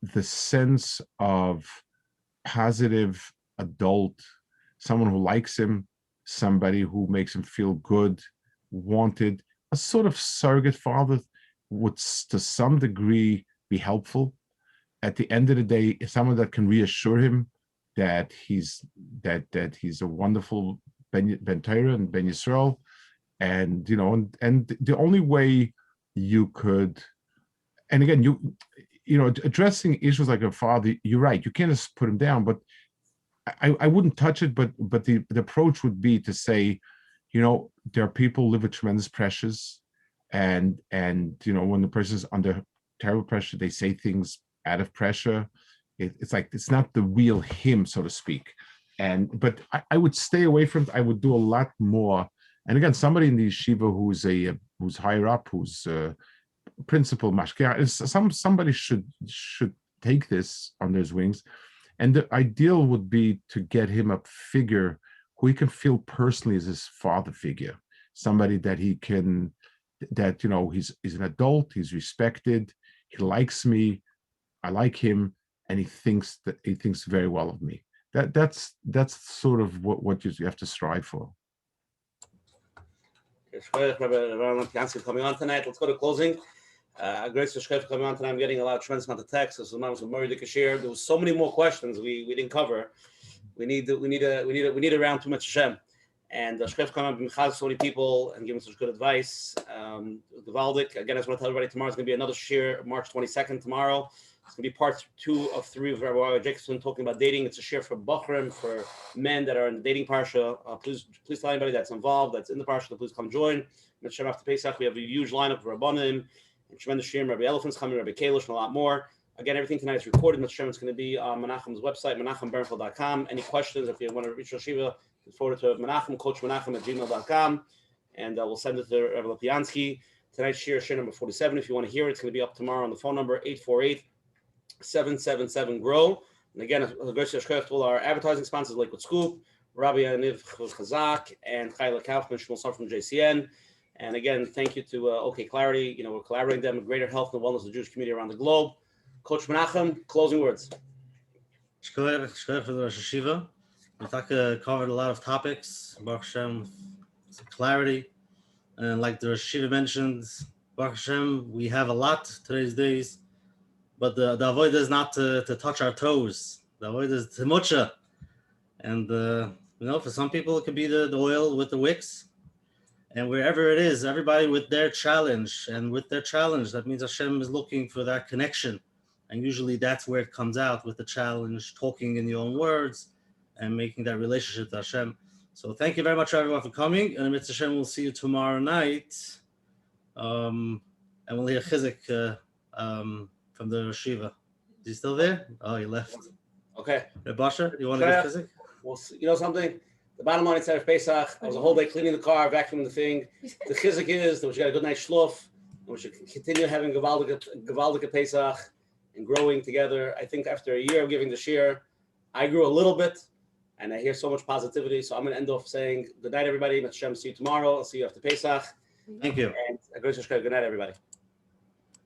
the sense of positive adult, someone who likes him, somebody who makes him feel good, wanted. A sort of surrogate father would to some degree be helpful. At the end of the day, someone that can reassure him that he's a wonderful Ben Torah and Ben Yisrael, and the only way you could, and again, you know, addressing issues like a father, you're right, you can't just put him down, but I wouldn't touch it, but the approach would be to say, you know, there are people who live with tremendous pressures, and you know, when the person is under terrible pressure, they say things out of pressure. It's like, it's not the real him, so to speak. But I would stay away from it. I would do a lot more. And again, somebody in the yeshiva who's higher up, who's principal mashkiach, somebody should take this under his wings. And the ideal would be to get him a figure who he can feel personally as his father figure, somebody that he can, that, you know, he's an adult, he's respected, he likes me, I like him, and he thinks very well of me. That's sort of what you have to strive for. Rabbi Lopiansky coming on tonight. Let's go to closing. Grace for coming on tonight. I'm getting a lot of tremendous amount of texts. This was Murray the Kashir. There was so many more questions we didn't cover. We need around too much Hashem. And Shkef coming on so many people and giving such good advice. Gewaldic. Again, I just want to tell everybody tomorrow's going to be another shir, March 22nd tomorrow. It's going to be part 2 of 3 of Rabbi Jacobson talking about dating. It's a shir for Bachrim, for men that are in the dating parsha. Please tell anybody that's involved, that's in the parsha, to please come join. Menachem after Pesach, we have a huge lineup of Rabbanim, and tremendous shirim. Rabbi Elephant's coming, Rabbi Kalish, and a lot more. Again, everything tonight is recorded. Menachem is going to be on Menachem's website, menachembernfeld.com. Any questions, if you want to reach Hayeshiva, forward to Menachem, Coach Menachem at gmail.com, and we'll send it to Rabbi Lopiansky. Tonight's shir number 47. If you want to hear it, it's going to be up tomorrow on the phone number 848-777-GROW. And again, all our advertising sponsors, Lakewood Scoop, Rabbi Aniv Chazak, and Chayla Kaufman, Shmuel Son from JCN. And again, thank you to OK Clarity. You know, we're collaborating with them with greater health and wellness of the Jewish community around the globe. Coach Menachem, closing words. Shkoyer for the Rosh Hayeshiva. We covered a lot of topics. Baruch Hashem, clarity. And like the Rosh Hayeshiva mentioned, Baruch Hashem, we have a lot today's days. But the avoid is not to touch our toes. The avoid is to mucha. And, you know, for some people, it could be the oil with the wicks. And wherever it is, everybody with their challenge. And with their challenge, that means Hashem is looking for that connection. And usually that's where it comes out, with the challenge, talking in your own words and making that relationship to Hashem. So thank you very much, everyone, for coming. And Mitzvah Hashem, we'll see you tomorrow night. And we'll hear Chizik from the Hayeshiva. Is he still there? Oh, he left. Okay. Basha, you want to get Chizik? Well, you know something? The bottom line inside of Pesach, I was a whole day cleaning the car, vacuuming the thing. The chizik is that we should get a good night's shlof, and we should continue having Gewaldige Pesach and growing together. I think after a year of giving the shir, I grew a little bit, and I hear so much positivity. So I'm going to end off saying good night, everybody. Hashem, see you tomorrow. I'll see you after Pesach. Thank you. And good night, everybody.